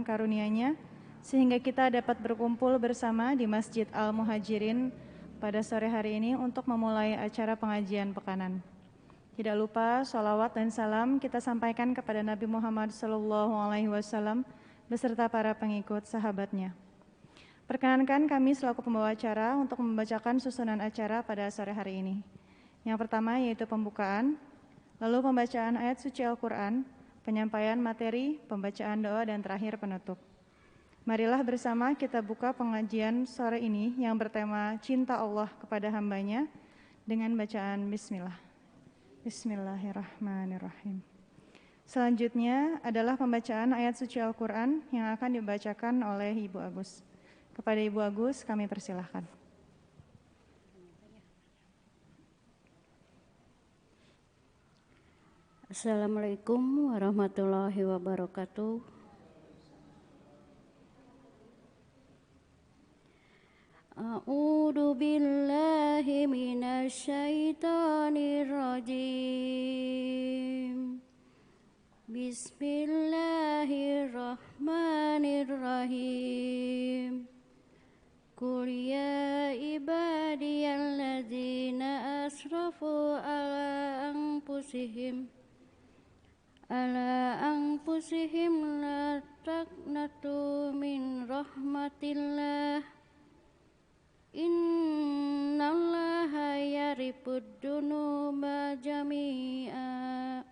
karunia-Nya sehingga kita dapat berkumpul bersama di Masjid Al-Muhajirin pada sore hari ini untuk memulai acara pengajian pekanan. Tidak lupa sholawat dan salam kita sampaikan kepada Nabi Muhammad SAW beserta para pengikut sahabatnya. Perkenankan kami selaku pembawa acara untuk membacakan susunan acara pada sore hari ini. Yang pertama yaitu pembukaan, lalu pembacaan ayat suci Al-Quran, penyampaian materi, pembacaan doa, dan terakhir penutup. Marilah bersama kita buka pengajian sore ini yang bertema Cinta Allah kepada hambanya dengan bacaan Bismillah. Bismillahirrahmanirrahim. Selanjutnya adalah pembacaan ayat suci Al-Quran yang akan dibacakan oleh Ibu Agus. Kepada Ibu Agus kami persilahkan. Assalamualaikum warahmatullahi wabarakatuh. A'udzu billahi minasy syaithanir rajim. Bismillahirrahmanirrahim. Qul ya ibadiyalladzina asrafu ala anfusihim la taqnatu min rahmatillah innallaha yarifud dunuba jami'a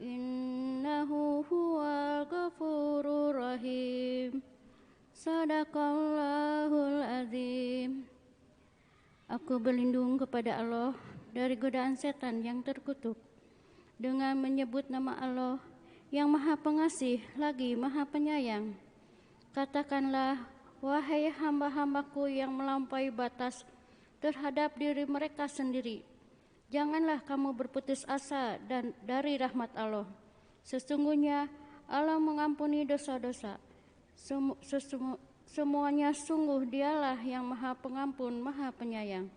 innahu huwal ghafurur rahim. Sadaqallahul azim. Aku berlindung kepada Allah dari godaan setan yang terkutuk dengan menyebut nama Allah yang Maha Pengasih lagi Maha Penyayang. Katakanlah, wahai hamba-hambaku yang melampaui batas terhadap diri mereka sendiri, janganlah kamu berputus asa dari rahmat Allah. Sesungguhnya Allah mengampuni dosa-dosa. Semuanya sungguh Dialah yang Maha Pengampun, Maha Penyayang.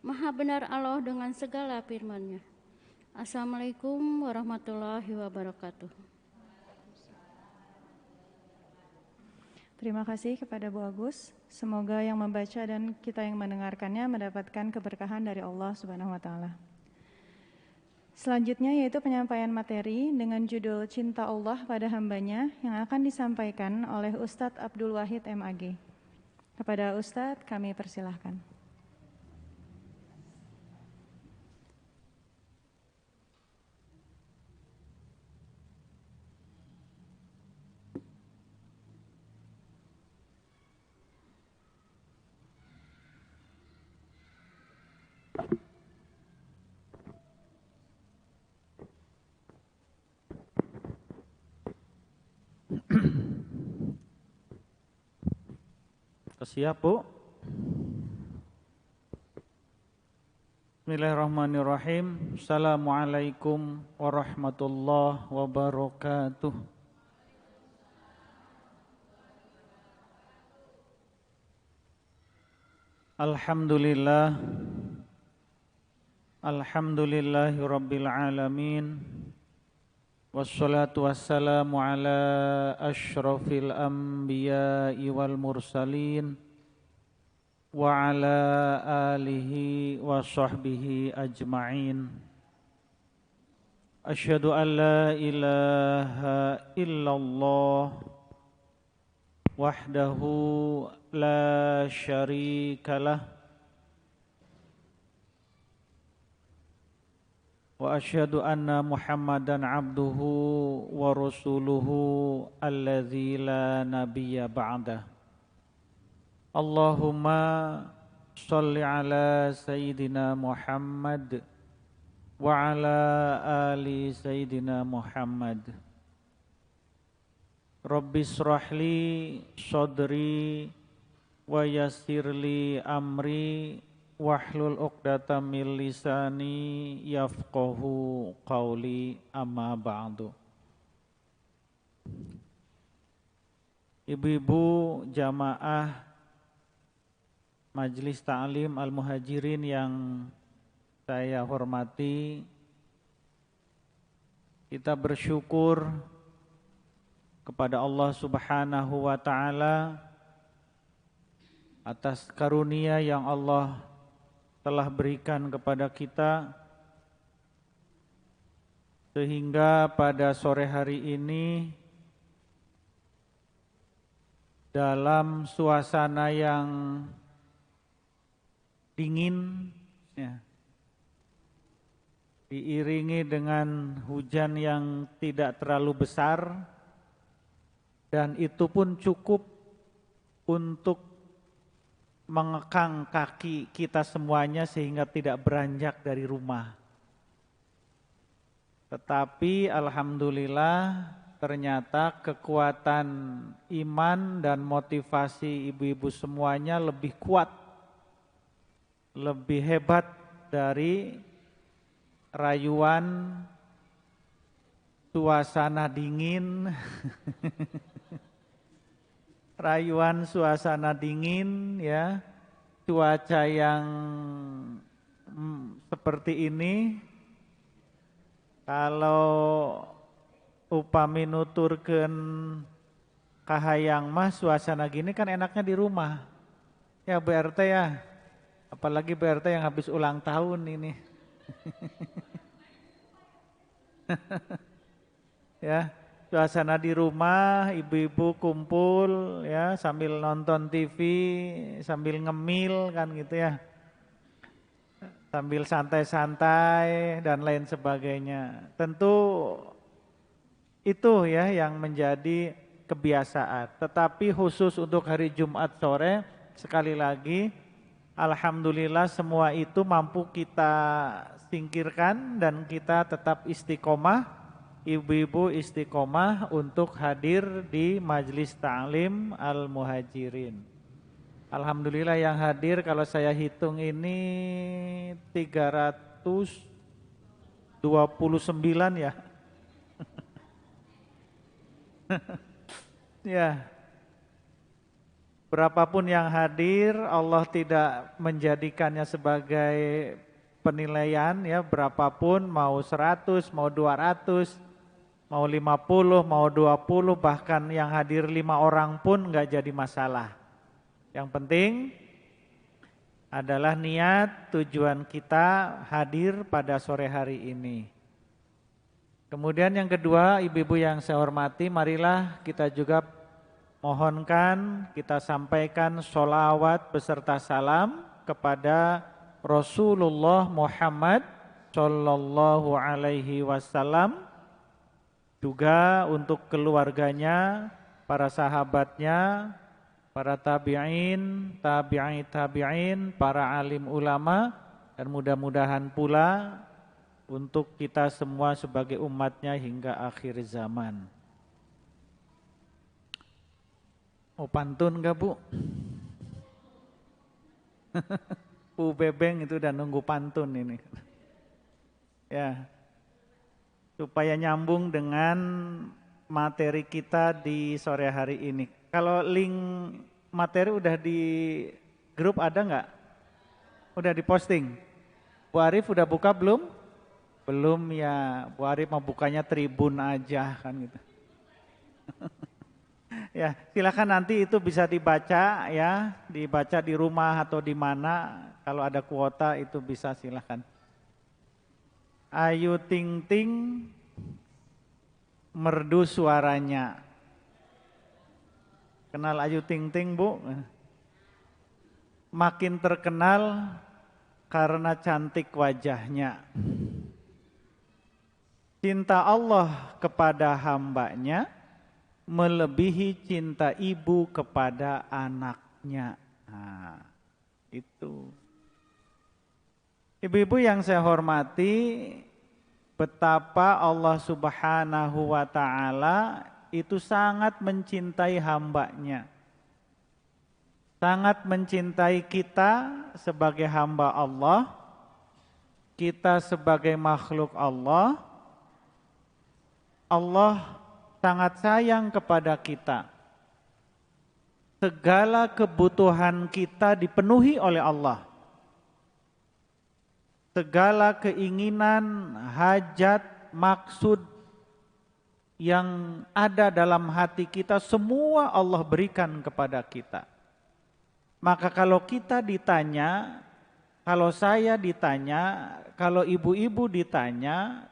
Maha benar Allah dengan segala firman-Nya. Assalamualaikum warahmatullahi wabarakatuh. Terima kasih kepada Bu Agus. Semoga yang membaca dan kita yang mendengarkannya mendapatkan keberkahan dari Allah Subhanahu wa taala. Selanjutnya yaitu penyampaian materi dengan judul Cinta Allah pada hambanya yang akan disampaikan oleh Ustadz Abdul Wahid MAG. Kepada Ustadz kami persilahkan. Siap, Bu? Bismillahirrahmanirrahim. Assalamualaikum warahmatullahi wabarakatuh. Alhamdulillah. Alhamdulillahi rabbil alamin. Wassalatu wassalamu ala asyrafil anbiya'i wal mursalin wa ala alihi wa sahbihi ajma'in. Asyhadu an la ilaha illallah wahdahu la syarikalah wa asyhadu anna Muhammadan abduhu wa rasuluhu alladzi la nabiyya ba'dah. Allahumma shalli ala sayyidina Muhammad wa ala ali sayyidina Muhammad. Rabbi shrahli sadri wa yassirli amri wahlul 'uqdatam min lisani yafqahu qawli, amma ba'du. Ibu-ibu jamaah Majelis Ta'lim Al-Muhajirin yang saya hormati, kita bersyukur kepada Allah Subhanahu wa taala atas karunia yang Allah telah berikan kepada kita, sehingga pada sore hari ini dalam suasana yang dingin, ya, diiringi dengan hujan yang tidak terlalu besar, dan itu pun cukup untuk mengekang kaki kita semuanya sehingga tidak beranjak dari rumah. Tetapi alhamdulillah ternyata kekuatan iman dan motivasi ibu-ibu semuanya lebih kuat, lebih hebat dari rayuan suasana dingin rayuan suasana dingin, ya, cuaca yang seperti ini. Kalau upami nuturkeun kahayang mah suasana gini kan enaknya di rumah, ya BRT ya, apalagi BRT yang habis ulang tahun ini. Ya, suasana di rumah, ibu-ibu kumpul, ya, sambil nonton TV, sambil ngemil kan gitu ya, sambil santai-santai dan lain sebagainya. Tentu itu ya yang menjadi kebiasaan. Tetapi khusus untuk hari Jumat sore, sekali lagi alhamdulillah semua itu mampu kita singkirkan dan kita tetap istiqomah. Ibu-ibu istiqomah untuk hadir di Majelis Ta'lim Al-Muhajirin. Alhamdulillah yang hadir kalau saya hitung ini 329 ya. Ya. Berapapun yang hadir, Allah tidak menjadikannya sebagai penilaian, ya, berapapun, mau 100, mau 200, mau 50, mau 20, bahkan yang hadir 5 orang pun enggak jadi masalah. Yang penting adalah niat tujuan kita hadir pada sore hari ini. Kemudian yang kedua, ibu-ibu yang saya hormati, marilah kita juga mohonkan, kita sampaikan sholawat beserta salam kepada Rasulullah Muhammad Sallallahu Alaihi Wasallam, juga untuk keluarganya, para sahabatnya, para tabi'in, tabi'in, para alim ulama, dan mudah-mudahan pula untuk kita semua sebagai umatnya hingga akhir zaman. Mau pantun gak Bu? Bu Bebeng itu udah nunggu pantun ini. Ya, supaya nyambung dengan materi kita di sore hari ini. Kalau link materi udah di grup ada nggak? Udah diposting? Bu Arif udah buka belum? Belum ya, Bu Arif mau bukanya Tribun aja kan gitu. Ya, silakan nanti itu bisa dibaca ya, dibaca di rumah atau di mana. Kalau ada kuota itu bisa silakan. Ayu Ting Ting merdu suaranya. Kenal Ayu Ting Ting Bu? Makin terkenal karena cantik wajahnya. Cinta Allah kepada hambanya melebihi cinta ibu kepada anaknya. Nah, itu. Ibu-ibu yang saya hormati, betapa Allah Subhanahu wa ta'ala itu sangat mencintai hambanya. Sangat mencintai kita sebagai hamba Allah, kita sebagai makhluk Allah. Allah sangat sayang kepada kita. Segala kebutuhan kita dipenuhi oleh Allah. Segala keinginan, hajat, maksud yang ada dalam hati kita semua Allah berikan kepada kita. Maka kalau kita ditanya, kalau saya ditanya, kalau ibu-ibu ditanya,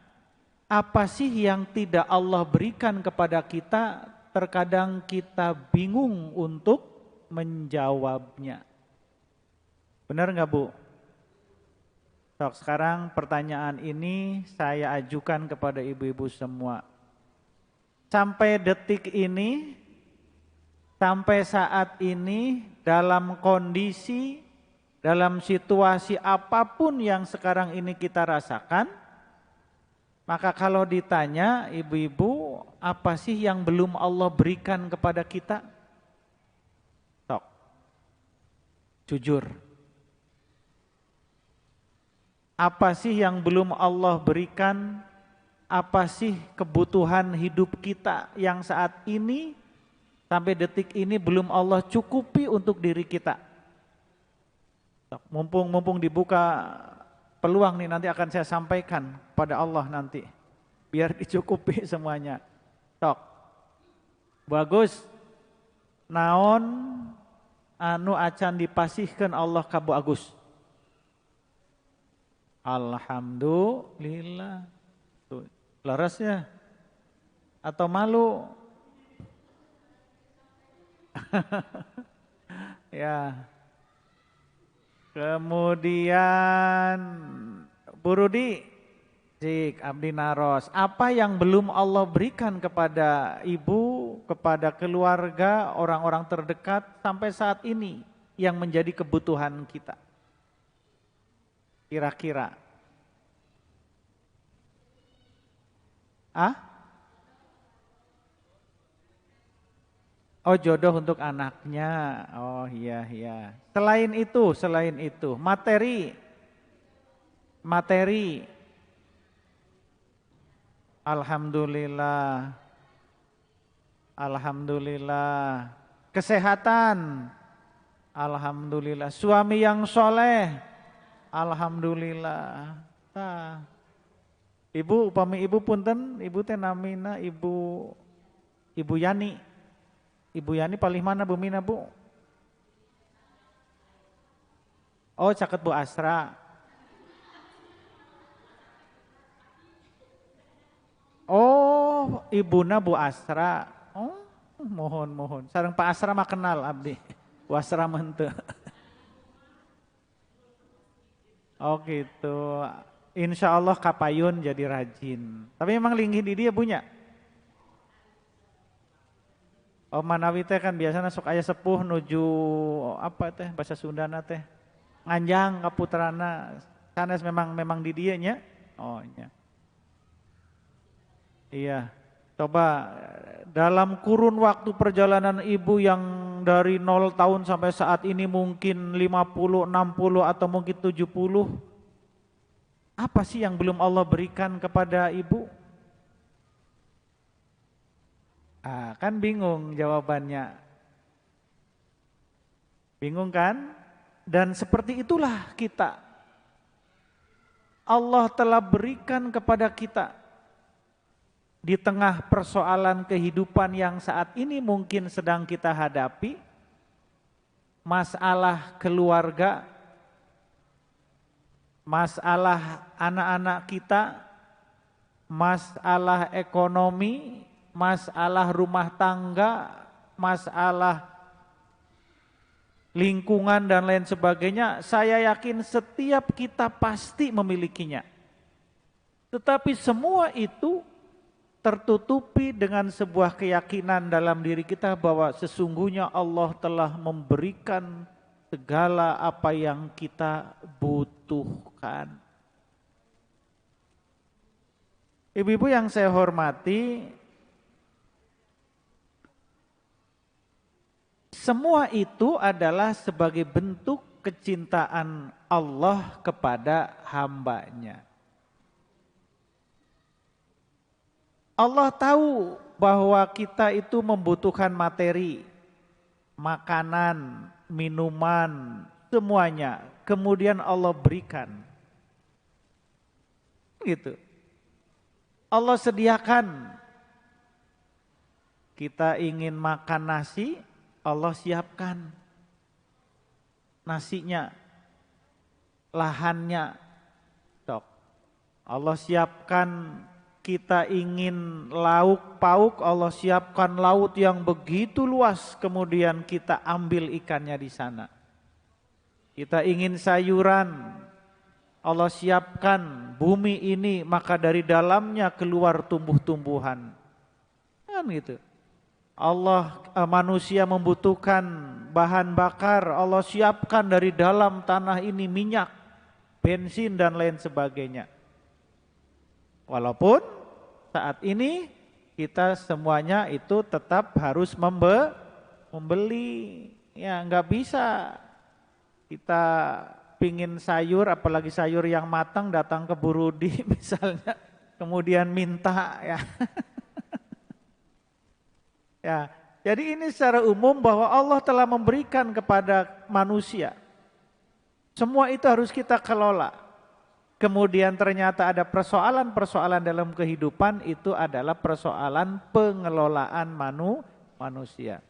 apa sih yang tidak Allah berikan kepada kita? Terkadang kita bingung untuk menjawabnya. Benar nggak Bu? Sekarang pertanyaan ini saya ajukan kepada ibu-ibu semua. Sampai detik ini, sampai saat ini, dalam kondisi, dalam situasi apapun yang sekarang ini kita rasakan, maka kalau ditanya ibu-ibu, apa sih yang belum Allah berikan kepada kita? Tok, jujur. Apa sih yang belum Allah berikan? Apa sih kebutuhan hidup kita yang saat ini sampai detik ini belum Allah cukupi untuk diri kita? Mumpung dibuka peluang nih, nanti akan saya sampaikan pada Allah nanti. Biar dicukupi semuanya. Tok. Bagus. Naon anu acan dipasihkan Allah ka Bu Agus? Alhamdulillah. Tuh, laras ya? Atau malu? Ya. Kemudian Bu Rudi, Cik Abdi Naros, apa yang belum Allah berikan kepada ibu, kepada keluarga, orang-orang terdekat sampai saat ini yang menjadi kebutuhan kita? Kira-kira. Oh, jodoh untuk anaknya. Oh iya. Selain itu, materi. Alhamdulillah. Kesehatan. Alhamdulillah. Suami yang soleh. Alhamdulillah. Nah, ibu, upami ibu punten, ibu teh namina Ibu Yani. Ibu Yani paling mana Bu Mina Bu? Oh, caket Bu Asra. Oh, ibuna Bu Asra. Oh, mohon. Sareng Pak Asra mah kenal abdi. Bu Asra mente. Oh gitu. Insya Allah kapayun jadi rajin. Tapi memang linggih di dia punya. Oh Manawi teh kan biasanya sok aya sepuh nuju apa teh bahasa Sundana teh nganjang kaputrana. Sanes memang di dia nya. Oh nya. Iya. Coba dalam kurun waktu perjalanan ibu yang dari 0 tahun sampai saat ini mungkin 50, 60 atau mungkin 70. Apa sih yang belum Allah berikan kepada ibu? Kan bingung jawabannya. Bingung kan? Dan seperti itulah kita. Allah telah berikan kepada kita di tengah persoalan kehidupan yang saat ini mungkin sedang kita hadapi, masalah keluarga, masalah anak-anak kita, masalah ekonomi, masalah rumah tangga, masalah lingkungan dan lain sebagainya. Saya yakin setiap kita pasti memilikinya. Tetapi semua itu tertutupi dengan sebuah keyakinan dalam diri kita bahwa sesungguhnya Allah telah memberikan segala apa yang kita butuhkan. Ibu-ibu yang saya hormati, semua itu adalah sebagai bentuk kecintaan Allah kepada hambanya. Allah tahu bahwa kita itu membutuhkan materi, makanan, minuman, semuanya. Kemudian Allah berikan. Gitu. Allah sediakan Kita ingin makan nasi, Allah siapkan nasinya, lahannya. Tok. Allah siapkan. Kita ingin lauk pauk, Allah siapkan laut yang begitu luas, kemudian kita ambil ikannya di sana. Kita ingin sayuran, Allah siapkan bumi ini, maka dari dalamnya keluar tumbuh-tumbuhan. Kan gitu. Manusia membutuhkan bahan bakar, Allah siapkan dari dalam tanah ini minyak, bensin dan lain sebagainya. Walaupun saat ini kita semuanya itu tetap harus membeli, ya nggak bisa kita pingin sayur, apalagi sayur yang matang datang ke Burudi misalnya, kemudian minta ya. Ya, jadi ini secara umum bahwa Allah telah memberikan kepada manusia. Semua itu harus kita kelola. Kemudian ternyata ada persoalan-persoalan dalam kehidupan, itu adalah persoalan pengelolaan manusia.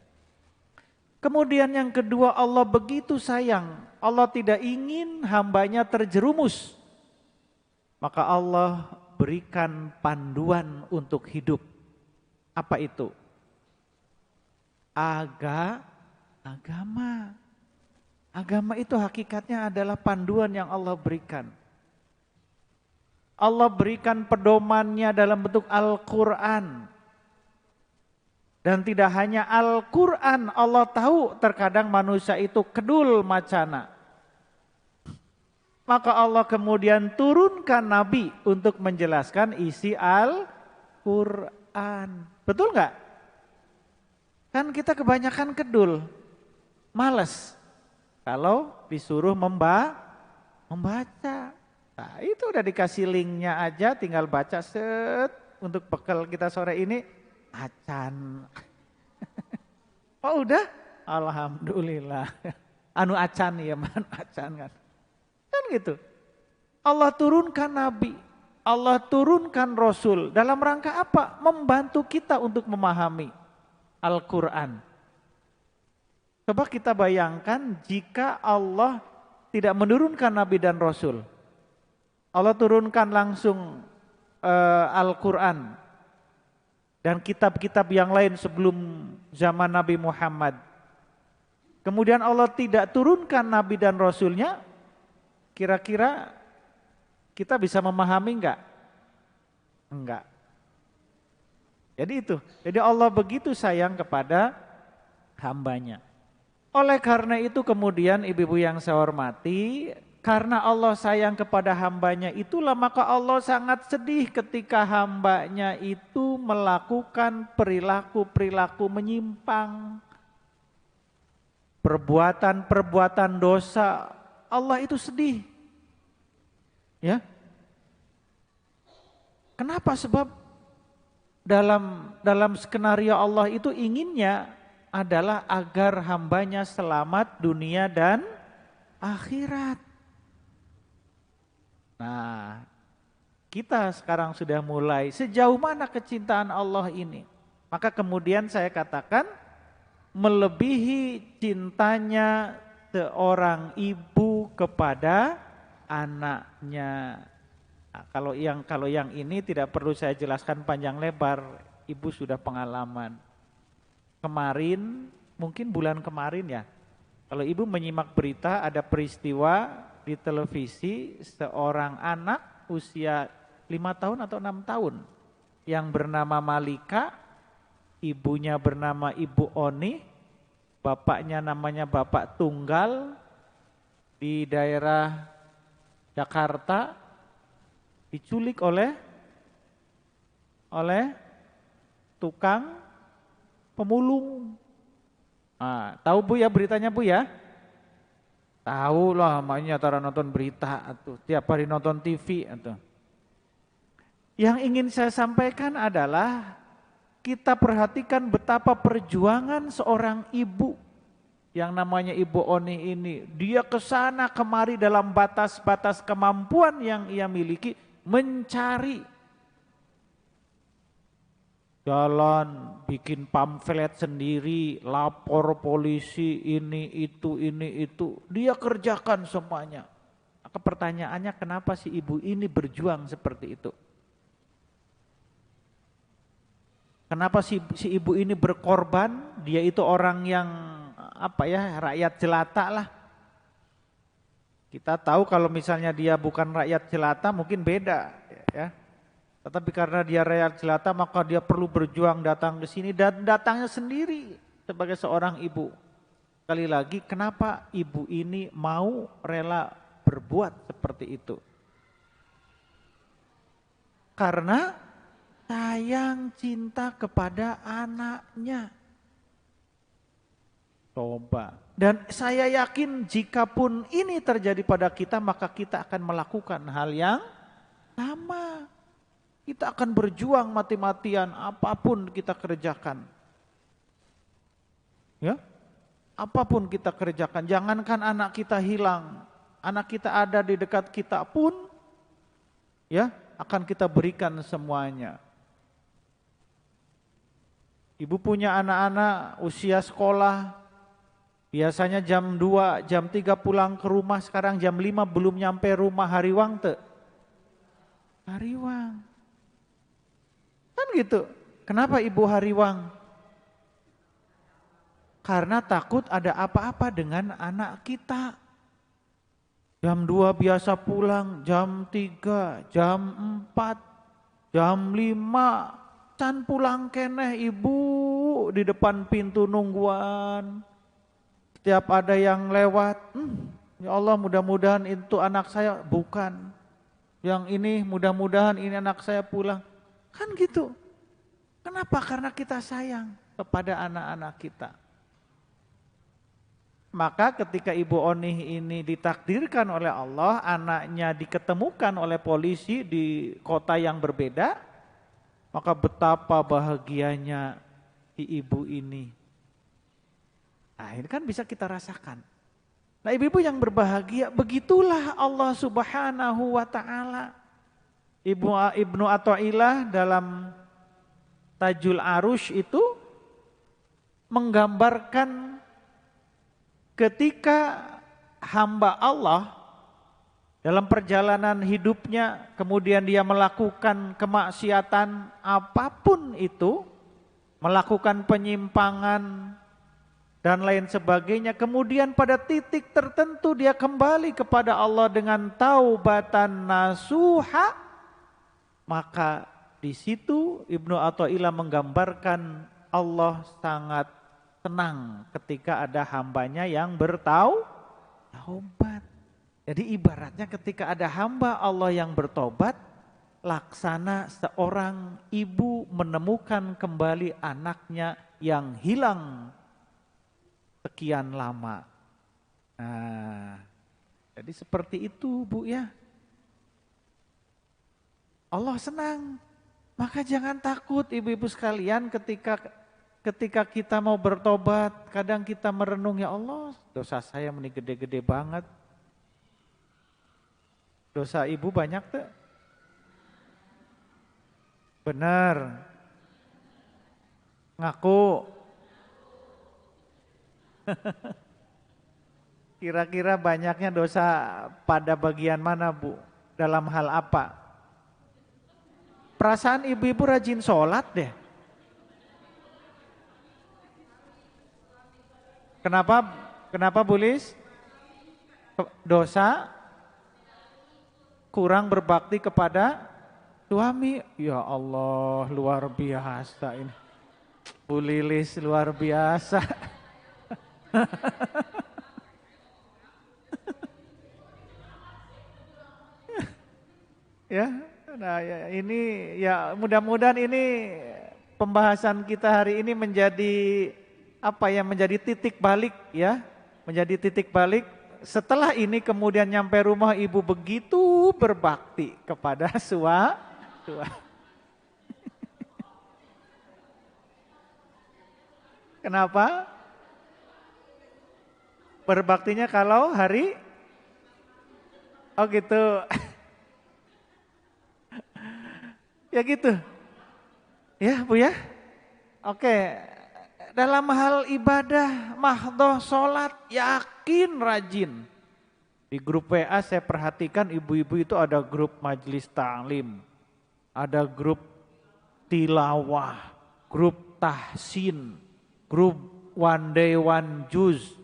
Kemudian yang kedua, Allah begitu sayang, Allah tidak ingin hambanya terjerumus. Maka Allah berikan panduan untuk hidup. Apa itu? Agama. Agama itu hakikatnya adalah panduan yang Allah berikan. Allah berikan pedomannya dalam bentuk Al-Quran. Dan tidak hanya Al-Quran, Allah tahu terkadang manusia itu kedul macana. Maka Allah kemudian turunkan Nabi untuk menjelaskan isi Al-Quran. Betul nggak? Kan kita kebanyakan kedul, males. Kalau disuruh membaca. Nah, itu udah dikasih linknya aja, tinggal baca set. Untuk bekal kita sore ini, acan. Oh udah? Alhamdulillah. Anu acan ya man, acan kan. Kan gitu. Allah turunkan Nabi, Allah turunkan Rasul. Dalam rangka apa? Membantu kita untuk memahami Al-Quran. Coba kita bayangkan jika Allah tidak menurunkan Nabi dan Rasul. Allah turunkan langsung Al-Quran dan kitab-kitab yang lain sebelum zaman Nabi Muhammad. Kemudian Allah tidak turunkan Nabi dan Rasulnya, kira-kira kita bisa memahami enggak? Enggak. Jadi itu, jadi Allah begitu sayang kepada hambanya. Oleh karena itu kemudian ibu-ibu yang saya hormati, karena Allah sayang kepada hambanya itulah maka Allah sangat sedih ketika hambanya itu melakukan perilaku-perilaku menyimpang. Perbuatan-perbuatan dosa, Allah itu sedih. Ya. Kenapa? Sebab dalam skenario Allah itu inginnya adalah agar hambanya selamat dunia dan akhirat. Nah, kita sekarang sudah mulai sejauh mana kecintaan Allah ini. Maka kemudian saya katakan melebihi cintanya seorang ibu kepada anaknya. Nah, kalau yang ini tidak perlu saya jelaskan panjang lebar, ibu sudah pengalaman. Kemarin, mungkin bulan kemarin ya, kalau ibu menyimak berita ada peristiwa di televisi seorang anak usia 5 tahun atau 6 tahun yang bernama Malika, ibunya bernama Ibu Oni, bapaknya namanya Bapak Tunggal di daerah Jakarta, diculik oleh tukang pemulung. Nah, tahu Bu ya beritanya Bu ya? Tahu lah, makanya tara nonton berita atau tiap hari nonton TV atau. Yang ingin saya sampaikan adalah kita perhatikan betapa perjuangan seorang ibu yang namanya Ibu Oni ini. Dia kesana kemari dalam batas-batas kemampuan yang ia miliki mencari jalan, bikin pamflet sendiri, lapor polisi, ini itu, dia kerjakan semuanya. Maka pertanyaannya, kenapa si ibu ini berjuang seperti itu? Kenapa si ibu ini berkorban? Dia itu orang yang rakyat jelata lah. Kita tahu kalau misalnya dia bukan rakyat jelata mungkin beda, ya. Tetapi karena dia rakyat jelata maka dia perlu berjuang datang ke sini dan datangnya sendiri sebagai seorang ibu. Sekali lagi, kenapa ibu ini mau rela berbuat seperti itu? Karena sayang cinta kepada anaknya. Coba. Dan saya yakin jikapun ini terjadi pada kita, maka kita akan melakukan hal yang sama. Kita akan berjuang mati-matian apapun kita kerjakan. Ya? Apapun kita kerjakan, jangankan anak kita hilang, anak kita ada di dekat kita pun ya, akan kita berikan semuanya. Ibu punya anak-anak usia sekolah, biasanya jam 2, jam 3 pulang ke rumah, sekarang jam 5 belum nyampe rumah, hariwang teu? Hariwang. Kan gitu. Kenapa ibu hariwang? Karena takut ada apa-apa dengan anak kita. Jam 2 biasa pulang, jam 3, jam 4, jam 5, can pulang keneh ibu di depan pintu nungguan. Setiap ada yang lewat, ya Allah mudah-mudahan itu anak saya, bukan. Yang ini mudah-mudahan ini anak saya pulang. Kan gitu. Kenapa? Karena kita sayang kepada anak-anak kita. Maka ketika Ibu Onih ini ditakdirkan oleh Allah, anaknya diketemukan oleh polisi di kota yang berbeda, maka betapa bahagianya si ibu ini. Nah, ini kan bisa kita rasakan. Nah, ibu-ibu yang berbahagia, begitulah Allah Subhanahu wa taala. Ibnu Athaillah dalam Tajul Arush itu menggambarkan ketika hamba Allah dalam perjalanan hidupnya, kemudian dia melakukan kemaksiatan apapun itu, melakukan penyimpangan dan lain sebagainya, kemudian pada titik tertentu dia kembali kepada Allah dengan taubatan nasuha, maka di situ Ibnu Athaillah menggambarkan Allah sangat senang ketika ada hambanya yang bertaubat. Jadi ibaratnya ketika ada hamba Allah yang bertobat, laksana seorang ibu menemukan kembali anaknya yang hilang sekian lama. Nah, jadi seperti itu Bu ya. Allah senang. Maka jangan takut ibu-ibu sekalian ketika kita mau bertobat, kadang kita merenung, ya Allah dosa saya ini gede-gede banget. Dosa ibu banyak tuh? Benar. Ngaku. Kira-kira banyaknya dosa pada bagian mana Bu? Dalam hal apa? Perasaan ibu-ibu rajin sholat deh. Kenapa Bu Lis? Dosa kurang berbakti kepada suami. Ya Allah, luar biasa ini. Bu Lilis luar biasa. Ya, nah ya, ini ya mudah-mudahan ini pembahasan kita hari ini menjadi menjadi titik balik ya, menjadi titik balik. Setelah ini kemudian nyampe rumah ibu begitu berbakti kepada suami. Kenapa? Berbaktinya kalau hari? Oh gitu. Ya gitu. Ya Bu ya. Oke, dalam hal ibadah, mahdoh, sholat, yakin rajin. Di grup WA saya perhatikan ibu-ibu itu ada grup majelis ta'lim, ada grup tilawah, grup tahsin, grup one day one juz,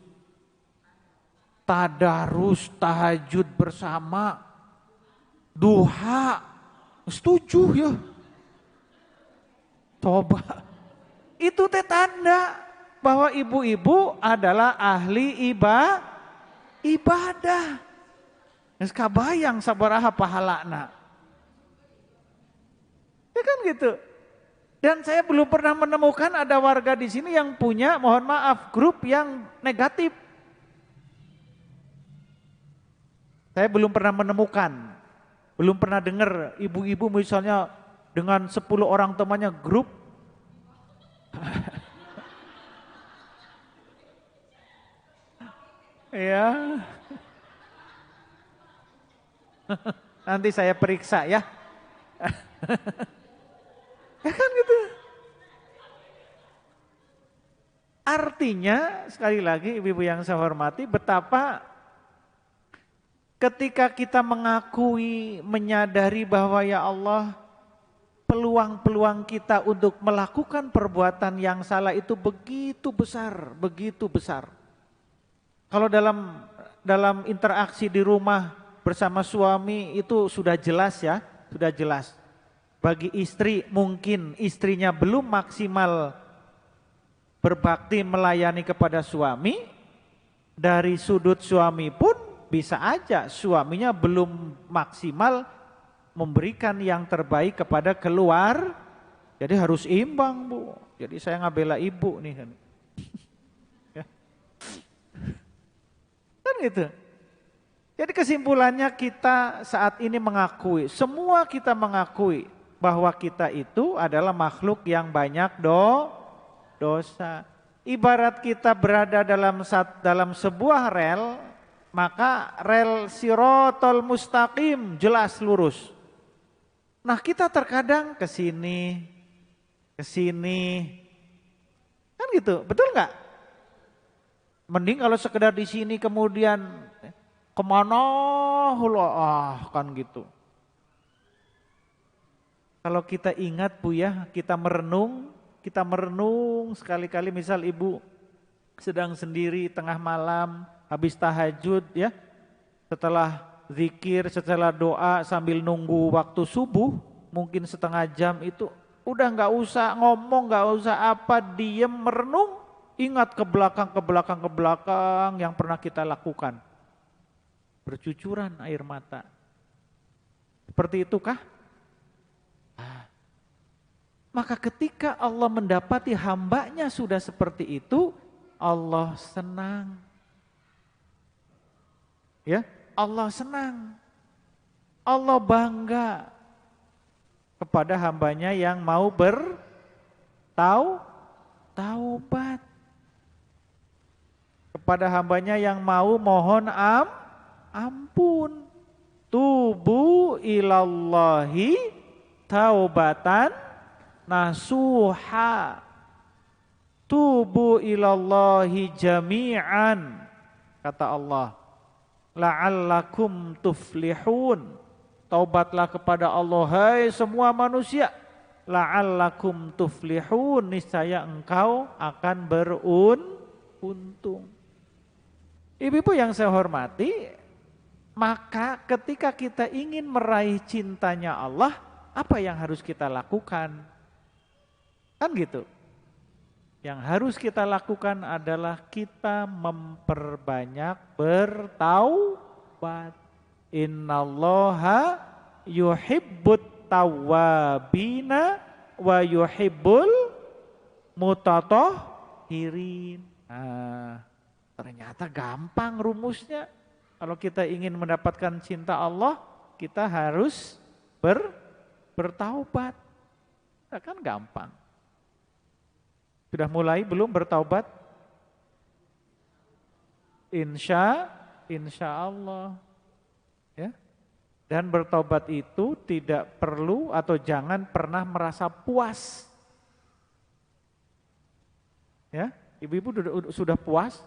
tadarus, tahajud bersama, duha, setuju ya. Coba, itu teh tanda bahwa ibu-ibu adalah ahli ibadah. Geus kabayang sabaraha pahalana. Ya kan gitu. Dan saya belum pernah menemukan ada warga di sini yang punya, mohon maaf, grup yang negatif. Saya belum pernah menemukan, belum pernah dengar ibu-ibu misalnya dengan 10 orang temannya grup. Ya. Nanti saya periksa ya. Ya kan gitu. Artinya sekali lagi ibu-ibu yang saya hormati, betapa ketika kita mengakui, menyadari bahwa ya Allah, peluang-peluang kita untuk melakukan perbuatan yang salah itu begitu besar, begitu besar. Kalau dalam interaksi di rumah bersama suami itu sudah jelas ya, sudah jelas. Bagi istri mungkin istrinya belum maksimal berbakti melayani kepada suami, dari sudut suami pun bisa aja suaminya belum maksimal memberikan yang terbaik kepada keluar, jadi harus imbang Bu. Jadi saya ngabela ibu nih kan. Ya. Kan gitu. Jadi kesimpulannya kita saat ini mengakui, semua kita mengakui bahwa kita itu adalah makhluk yang banyak dosa. Ibarat kita berada dalam sebuah rel, maka rel sirotol mustaqim jelas lurus. Nah kita terkadang ke sini, kan gitu, betul nggak? Mending kalau sekedar di sini kemudian kemana, kan gitu. Kalau kita ingat Bu ya, kita merenung sekali-kali misal ibu sedang sendiri tengah malam, habis tahajud ya, setelah zikir, setelah doa sambil nunggu waktu subuh, mungkin setengah jam itu udah nggak usah ngomong, nggak usah apa, diem merenung, ingat ke belakang yang pernah kita lakukan. Bercucuran air mata. Seperti itukah? Maka ketika Allah mendapati hambanya sudah seperti itu, Allah senang. Ya, Allah senang, Allah bangga kepada hambanya yang mau bertaubat, kepada hambanya yang mau mohon ampun. Tubu ilallahi taubatan nasuha, tubu ilallahi jami'an, kata Allah. La'allakum tuflihun, taubatlah kepada Allah hai semua manusia, la'allakum tuflihun, niscaya engkau akan beruntung. Ibu-ibu yang saya hormati, maka ketika kita ingin meraih cintanya Allah, apa yang harus kita lakukan? Kan gitu. Yang harus kita lakukan adalah kita memperbanyak bertaubat. Innallaha yuhibbut tawwabina wa yuhibbul mutatahhirin. Nah, ternyata gampang rumusnya. Kalau kita ingin mendapatkan cinta Allah, kita harus bertaubat. Nah, kan gampang. Sudah mulai belum bertaubat? Insya Allah. Ya. Dan bertaubat itu tidak perlu atau jangan pernah merasa puas Ya, ibu-ibu sudah puas?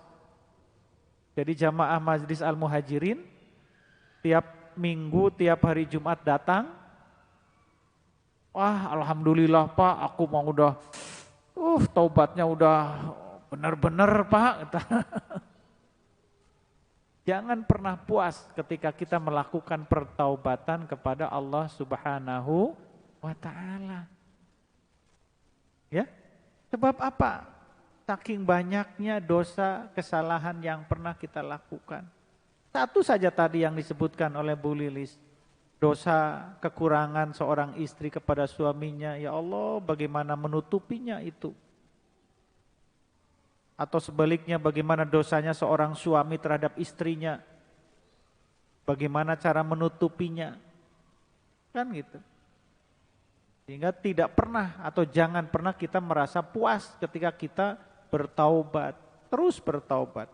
Jadi jamaah Majlis Al-Muhajirin tiap minggu, tiap hari Jumat datang. Wah, alhamdulillah Pak, aku mau udah taubatnya udah benar-benar Pak. Jangan pernah puas ketika kita melakukan pertaubatan kepada Allah Subhanahu wa taala. Ya. Sebab apa? Saking banyaknya dosa, kesalahan yang pernah kita lakukan. Satu saja tadi yang disebutkan oleh Bu Lilis. Dosa kekurangan seorang istri kepada suaminya. Ya Allah, bagaimana menutupinya itu. Atau sebaliknya bagaimana dosanya seorang suami terhadap istrinya. Bagaimana cara menutupinya. Kan gitu. Sehingga tidak pernah atau jangan pernah kita merasa puas ketika kita bertaubat, terus bertaubat.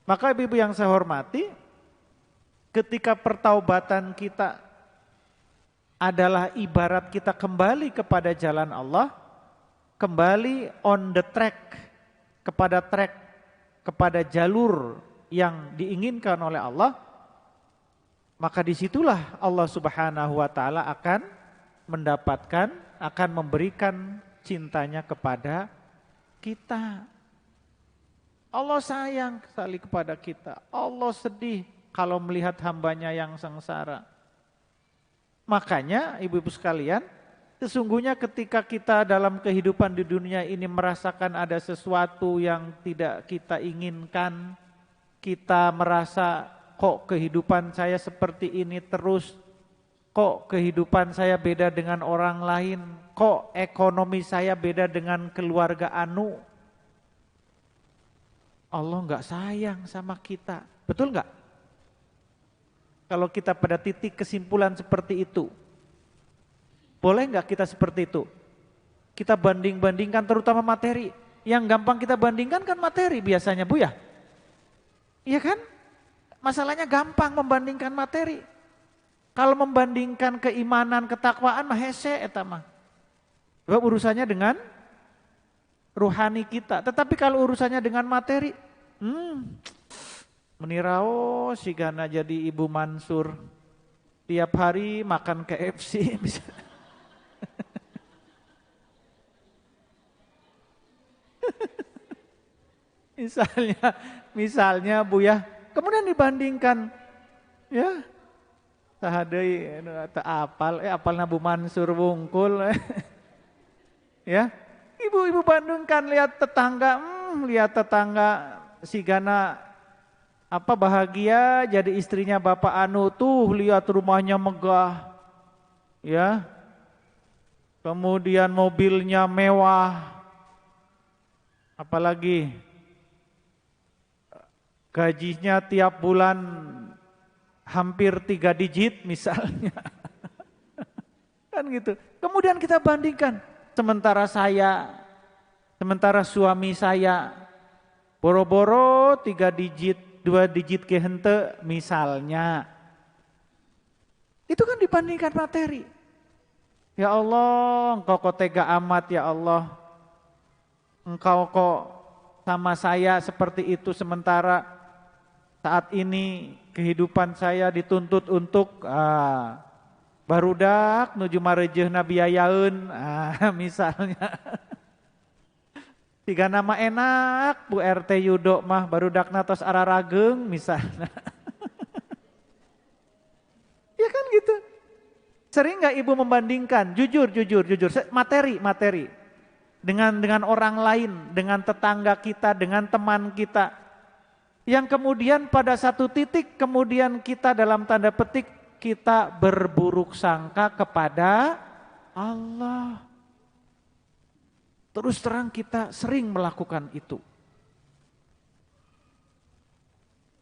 Maka ibu-ibu yang saya hormati, ketika pertaubatan kita adalah ibarat kita kembali kepada jalan Allah, kembali on the track, kepada jalur yang diinginkan oleh Allah, maka disitulah Allah Subhanahu wa taala akan mendapatkan, akan memberikan cintanya kepada kita. Allah sayang sekali kepada kita. Allah sedih kalau melihat hambanya yang sengsara. Makanya ibu-ibu sekalian, sesungguhnya ketika kita dalam kehidupan di dunia ini merasakan ada sesuatu yang tidak kita inginkan, kita merasa kok kehidupan saya seperti ini terus, kok kehidupan saya beda dengan orang lain, kok ekonomi saya beda dengan keluarga anu. Allah enggak sayang sama kita, betul enggak? Kalau kita pada titik kesimpulan seperti itu, boleh enggak kita seperti itu? Kita banding-bandingkan terutama materi. Yang gampang kita bandingkan kan materi biasanya Bu ya? Iya kan? Masalahnya gampang membandingkan materi. Kalau membandingkan keimanan, ketakwaan mah hese eta mah. Sebab urusannya dengan ruhani kita. Tetapi kalau urusannya dengan materi, menirao sigana jadi Ibu Mansur. Tiap hari makan KFC misalnya. misalnya Bu ya, kemudian dibandingkan ya sahadei apal Nabu Mansur wungkul ya, ibu-ibu bandingkan lihat tetangga sigana bahagia jadi istrinya Bapak anu tuh, lihat rumahnya megah ya, kemudian mobilnya mewah, apalagi gajinya tiap bulan hampir 3 digit misalnya. Kan gitu. Kemudian kita bandingkan, sementara suami saya boro-boro 3 digit, 2 digit ke hente misalnya. Itu kan dibandingkan materi. Ya Allah, engkau kok tega amat ya Allah. Engkau kok sama saya seperti itu, sementara saat ini kehidupan saya dituntut untuk barudak nuju marejehna biayaeun misalnya. Tiga nama enak Bu RT Yudo mah barudakna tos ararageng misalnya. Ya kan gitu. Sering nggak ibu membandingkan, jujur materi dengan orang lain, dengan tetangga kita, dengan teman kita. Yang kemudian pada satu titik kemudian kita dalam tanda petik kita berburuk sangka kepada Allah. Terus terang kita sering melakukan itu.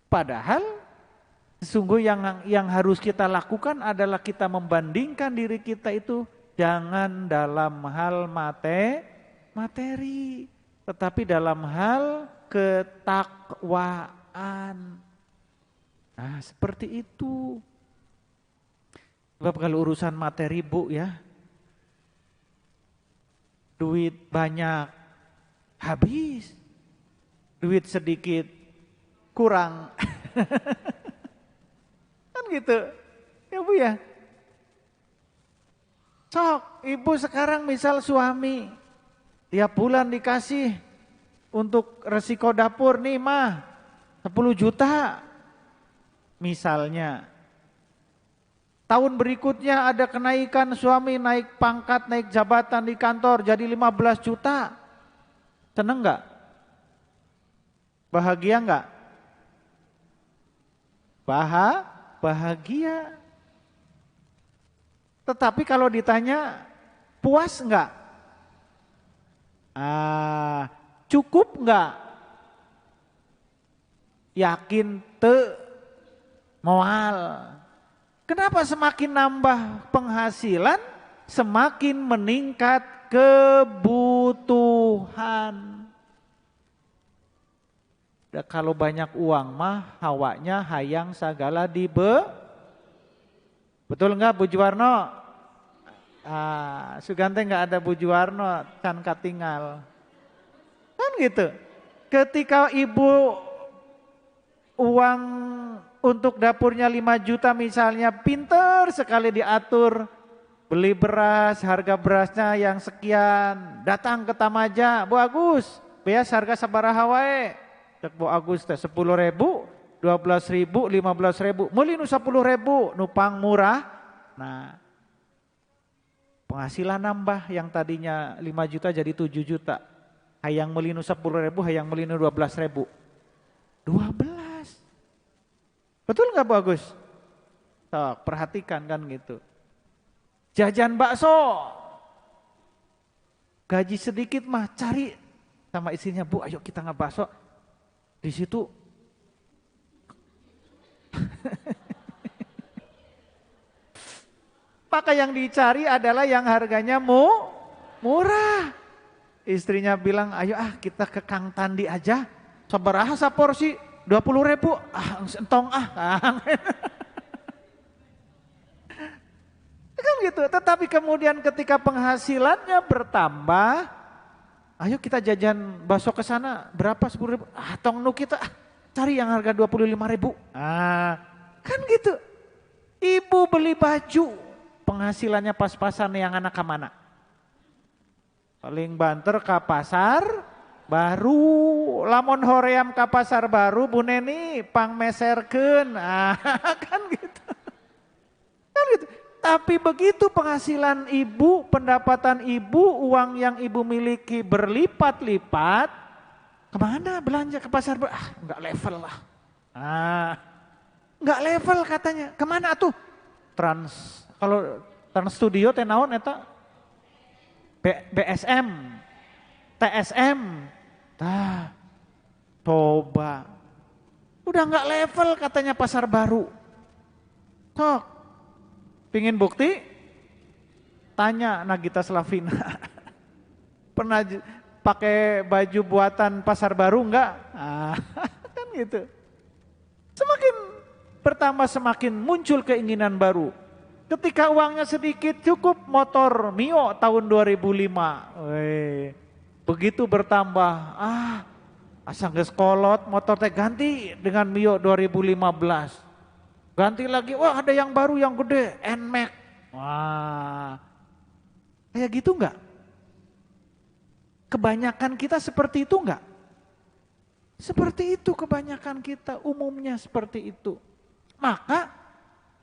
Padahal sesungguhnya yang harus kita lakukan adalah kita membandingkan diri kita itu jangan dalam hal materi, tetapi dalam hal ketakwaan. Nah, seperti itu. Sebab kalau urusan materi Bu ya, duit banyak, habis. Duit sedikit kurang. Kan gitu. Ya Bu ya. Sok, ibu sekarang misal suami tiap bulan dikasih untuk resiko dapur nih mah 10 juta misalnya. Tahun berikutnya ada kenaikan, suami naik pangkat, naik jabatan di kantor jadi 15 juta. Seneng gak? Bahagia gak? Bahagia. Tetapi kalau ditanya puas enggak? Cukup enggak? Yakin moal. Kenapa semakin nambah penghasilan semakin meningkat kebutuhan? Kalau banyak uang mah hawanya hayang sagala betul enggak Bu Juwarno? Sugante enggak ada Bu Juwarno, can katinggal. Kan gitu. Ketika ibu uang untuk dapurnya 5 juta misalnya, pinter sekali diatur. Beli beras, harga berasnya yang sekian. Datang ke Tamaja, Bu Agus, beas harga sabaraha wae. Cek Bu Agus teh 10.000. 12.000, 15.000, meuli nu 10.000, nupang murah. Nah, penghasilan nambah yang tadinya 5 juta jadi 7 juta. Hayang meuli nu 10.000, hayang meuli nu 12.000. 12. Betul nggak Bu Agus? Sok, perhatikan kan gitu. Jajan bakso. Gaji sedikit mah cari sama istrinya, Bu, ayo kita ngebakso. Di situ maka yang dicari adalah yang harganya murah. Istrinya bilang, ayo kita ke Kang Tandi aja. Sabaraha saporsi? 20.000. Entong Kan gitu. Tetapi kemudian ketika penghasilannya bertambah, ayo kita jajan bakso ke sana. Berapa? 10.000. Tong nu kita cari yang harga 25.000. Kan gitu. Ibu beli baju, penghasilannya pas-pasan yang anak ke mana? Paling banter ke pasar baru, lamun hoream ke pasar baru, Bu Neni pang meserkeun. Kan gitu. Kan gitu. Tapi begitu penghasilan ibu, pendapatan ibu, uang yang ibu miliki berlipat-lipat, kemana belanja ke pasar? Enggak level lah. Enggak level katanya. Kemana tuh? Kalau Trans Studio teh naon eta? BSM, TSM. Toba. Udah enggak level katanya pasar baru. Sok. Pingin bukti? Tanya Nagita Slavina. Pernah pakai baju buatan pasar baru enggak? Kan gitu. Semakin bertambah semakin muncul keinginan baru. Ketika uangnya sedikit cukup motor Mio tahun 2005. Begitu bertambah, asal geus kolot motor teh ganti dengan Mio 2015. Ganti lagi, wah ada yang baru yang gede, NMAX. Wah, kayak gitu enggak? Kebanyakan kita seperti itu enggak? Seperti itu kebanyakan kita, umumnya seperti itu. Maka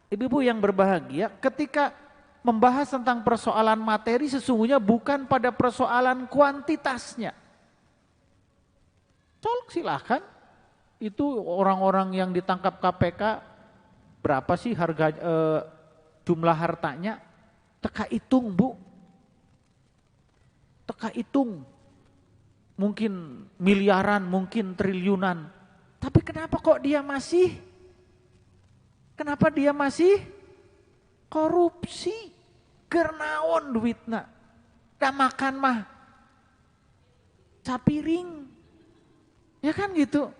ibu-ibu yang berbahagia ketika membahas tentang persoalan materi sesungguhnya bukan pada persoalan kuantitasnya. Silahkan, itu orang-orang yang ditangkap KPK, berapa sih harga jumlah hartanya? Teka hitung Bu, teka hitung. Mungkin miliaran, mungkin triliunan. Tapi kenapa kok dia masih korupsi? Gernaon duitna. Gak makan mah capiring. Ya kan gitu.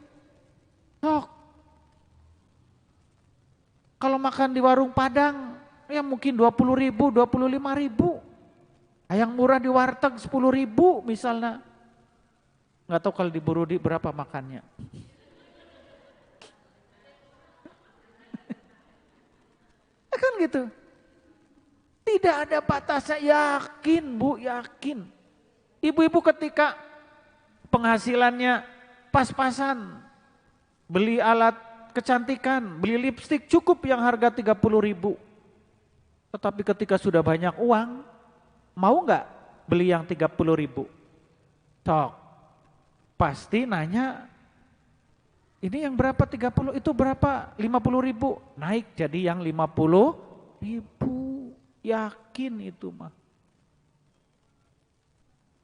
Kalau makan di warung Padang, ya mungkin 20.000, 25.000. Yang murah di warteg 10.000 misalnya. Nggak tahu kalau di Burudi berapa makannya. Kan gitu. Tidak ada batasnya, yakin Bu, yakin. Ibu-ibu ketika penghasilannya pas-pasan, beli alat kecantikan, beli lipstik cukup yang harga 30.000. Tetapi ketika sudah banyak uang, mau nggak beli yang 30.000? Sok, pasti nanya, ini yang berapa 30, itu berapa 50.000? Naik jadi yang 50.000. Yakin itu mah.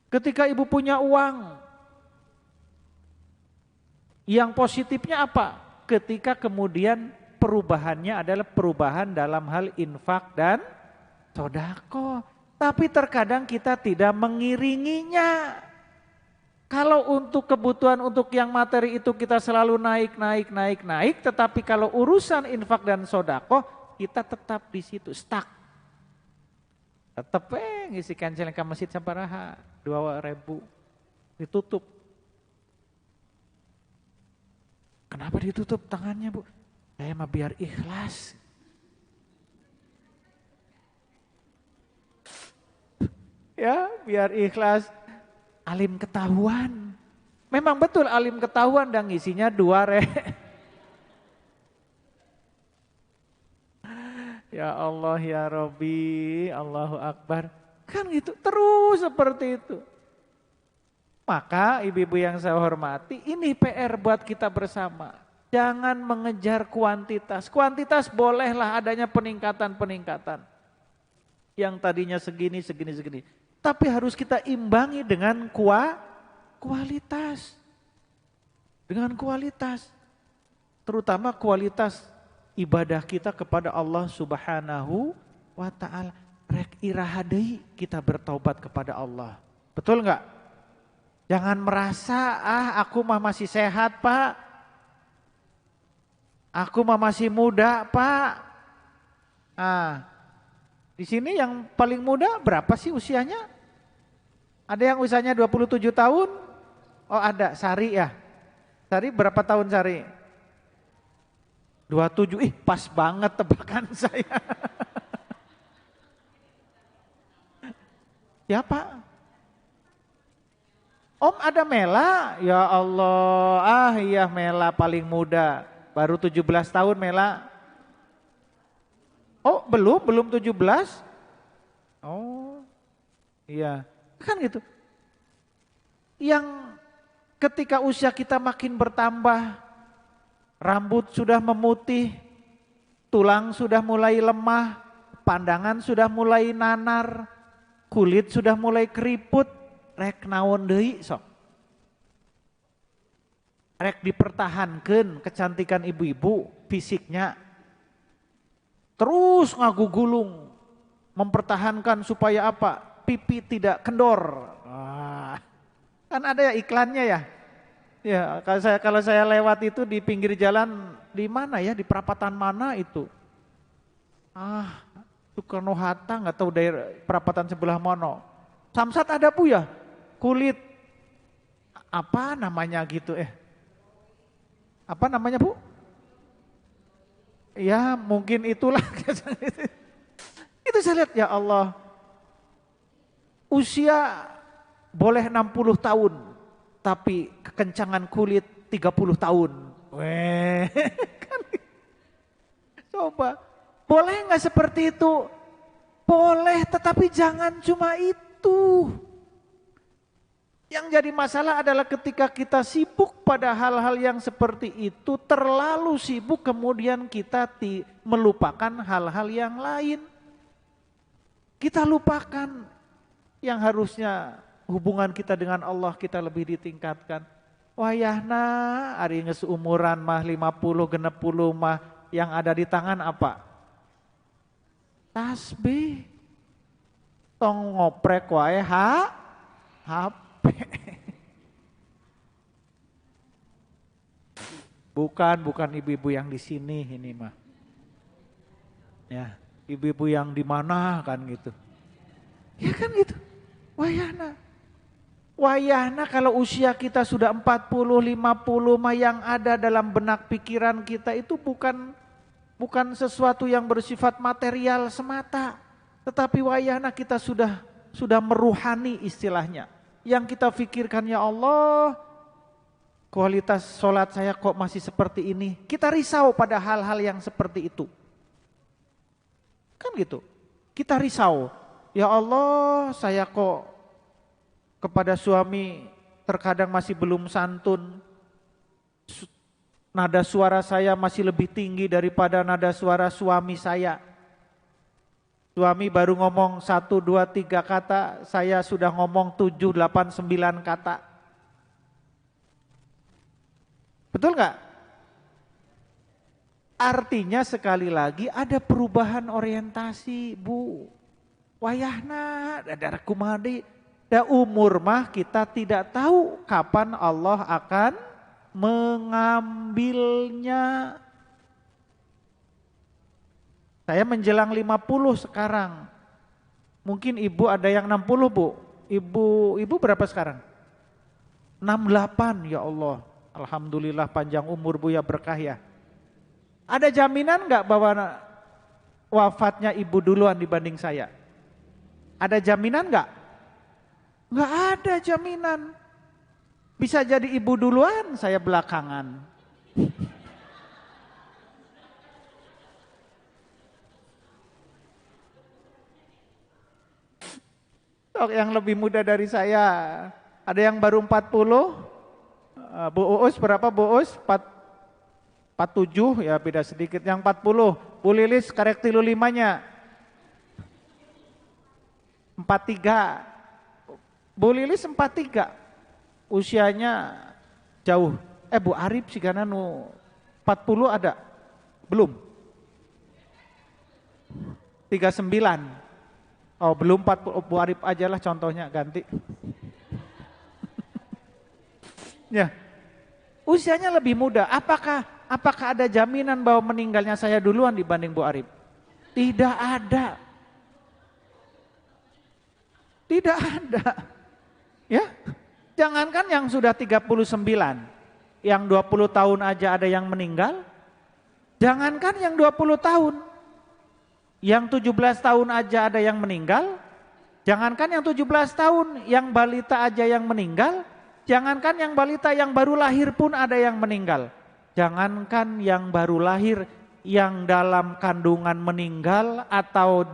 Ketika ibu punya uang, yang positifnya apa? Ketika kemudian perubahannya adalah perubahan dalam hal infak dan sodako. Tapi terkadang kita tidak mengiringinya. Kalau untuk kebutuhan untuk yang materi itu kita selalu naik. Tetapi kalau urusan infak dan sodako kita tetap di situ, stuck. Tetap ngisi kancil ke masjid Samparaha 2.000 ditutup. Kenapa ditutup tangannya Bu? Saya mah biar ikhlas. Ya, biar ikhlas. Alim ketahuan. Memang betul alim ketahuan dan ngisinya 2 Ya Allah ya Rabbi, Allahu Akbar. Kan gitu, terus seperti itu. Maka ibu-ibu yang saya hormati, ini PR buat kita bersama. Jangan mengejar kuantitas. Kuantitas bolehlah adanya peningkatan-peningkatan. Yang tadinya segini. Tapi harus kita imbangi dengan kualitas. Dengan kualitas. Terutama kualitas ibadah kita kepada Allah Subhanahu wa ta'ala. Rek iraha deui kita bertaubat kepada Allah. Betul enggak? Jangan merasa aku mah masih sehat Pak. Aku mah masih muda Pak. Di sini yang paling muda berapa sih usianya? Ada yang usianya 27 tahun? Oh ada, Sari ya. Sari berapa tahun Sari? 27, pas banget tebakan saya. Ya Pak. Om ada Mela, ya Allah, iya Mela paling muda, baru 17 tahun Mela. Oh belum 17? Oh iya, kan gitu. Yang ketika usia kita makin bertambah, rambut sudah memutih, tulang sudah mulai lemah, pandangan sudah mulai nanar, kulit sudah mulai keriput, rek naon deui sok. Rek dipertahankan kecantikan ibu-ibu fisiknya. Terus ngagugulung, mempertahankan supaya apa? Pipi tidak kendor. Kan ada ya iklannya ya. Ya, kalau saya lewat itu di pinggir jalan di mana ya, di perapatan mana itu? Soekarno Hatta nggak tahu daerah perapatan sebelah mana. Samsat ada Bu ya, kulit apa namanya gitu Apa namanya Bu? Ya mungkin itulah. Itu saya lihat ya Allah. Usia boleh 60 tahun. Tapi kekencangan kulit 30 tahun. Coba, boleh nggak seperti itu? Boleh, tetapi jangan cuma itu. Yang jadi masalah adalah ketika kita sibuk pada hal-hal yang seperti itu, terlalu sibuk kemudian kita melupakan hal-hal yang lain. Kita lupakan yang harusnya hubungan kita dengan Allah kita lebih ditingkatkan. Wayahna ari geus umuran mah 50 60 mah yang ada di tangan apa? Tasbih. Tong ngoprek wae HP. Bukan ibu-ibu yang di sini ini mah. Ya, ibu-ibu yang di mana kan gitu. Ya kan gitu. Wayahna. Wayahna kalau usia kita sudah 40, 50 mah yang ada dalam benak pikiran kita itu bukan sesuatu yang bersifat material semata. Tetapi wayahna kita sudah meruhani istilahnya. Yang kita pikirkan, ya Allah, kualitas sholat saya kok masih seperti ini. Kita risau pada hal-hal yang seperti itu. Kan gitu. Kita risau. Ya Allah, saya kok kepada suami terkadang masih belum santun. Nada suara saya masih lebih tinggi daripada nada suara suami saya. Suami baru ngomong 1, 2, 3 kata, saya sudah ngomong 7, 8, 9 kata. Betul nggak? Artinya sekali lagi ada perubahan orientasi, Bu. Wayahna, ada kumadi. Da umur mah kita tidak tahu kapan Allah akan mengambilnya. Saya menjelang 50 sekarang. Mungkin ibu ada yang 60, Bu. Ibu berapa sekarang? 68, ya Allah. Alhamdulillah panjang umur, Bu, ya, berkah ya. Ada jaminan enggak bahwa wafatnya ibu duluan dibanding saya? Ada jaminan enggak? Enggak ada jaminan. Bisa jadi ibu duluan, saya belakangan. Yang lebih muda dari saya, ada yang baru 40. Bu Uus berapa, Bu Uus? 47, ya beda sedikit. Yang 40, Bu Lilis karek 35-nya. 43. Bu Lilis 43, usianya jauh. Bu Arif sih karena 40 ada? Belum? 39. Oh belum 40, Bu Arif aja lah contohnya, ganti. Ya, usianya lebih muda. Apakah ada jaminan bahwa meninggalnya saya duluan dibanding Bu Arif? Tidak ada. Tidak ada. Ya, jangankan yang sudah 39, yang 20 tahun aja ada yang meninggal. Jangankan yang 20 tahun, yang 17 tahun aja ada yang meninggal. Jangankan yang 17 tahun, yang balita aja yang meninggal. Jangankan yang balita yang baru lahir pun ada yang meninggal. Jangankan yang baru lahir, yang dalam kandungan meninggal atau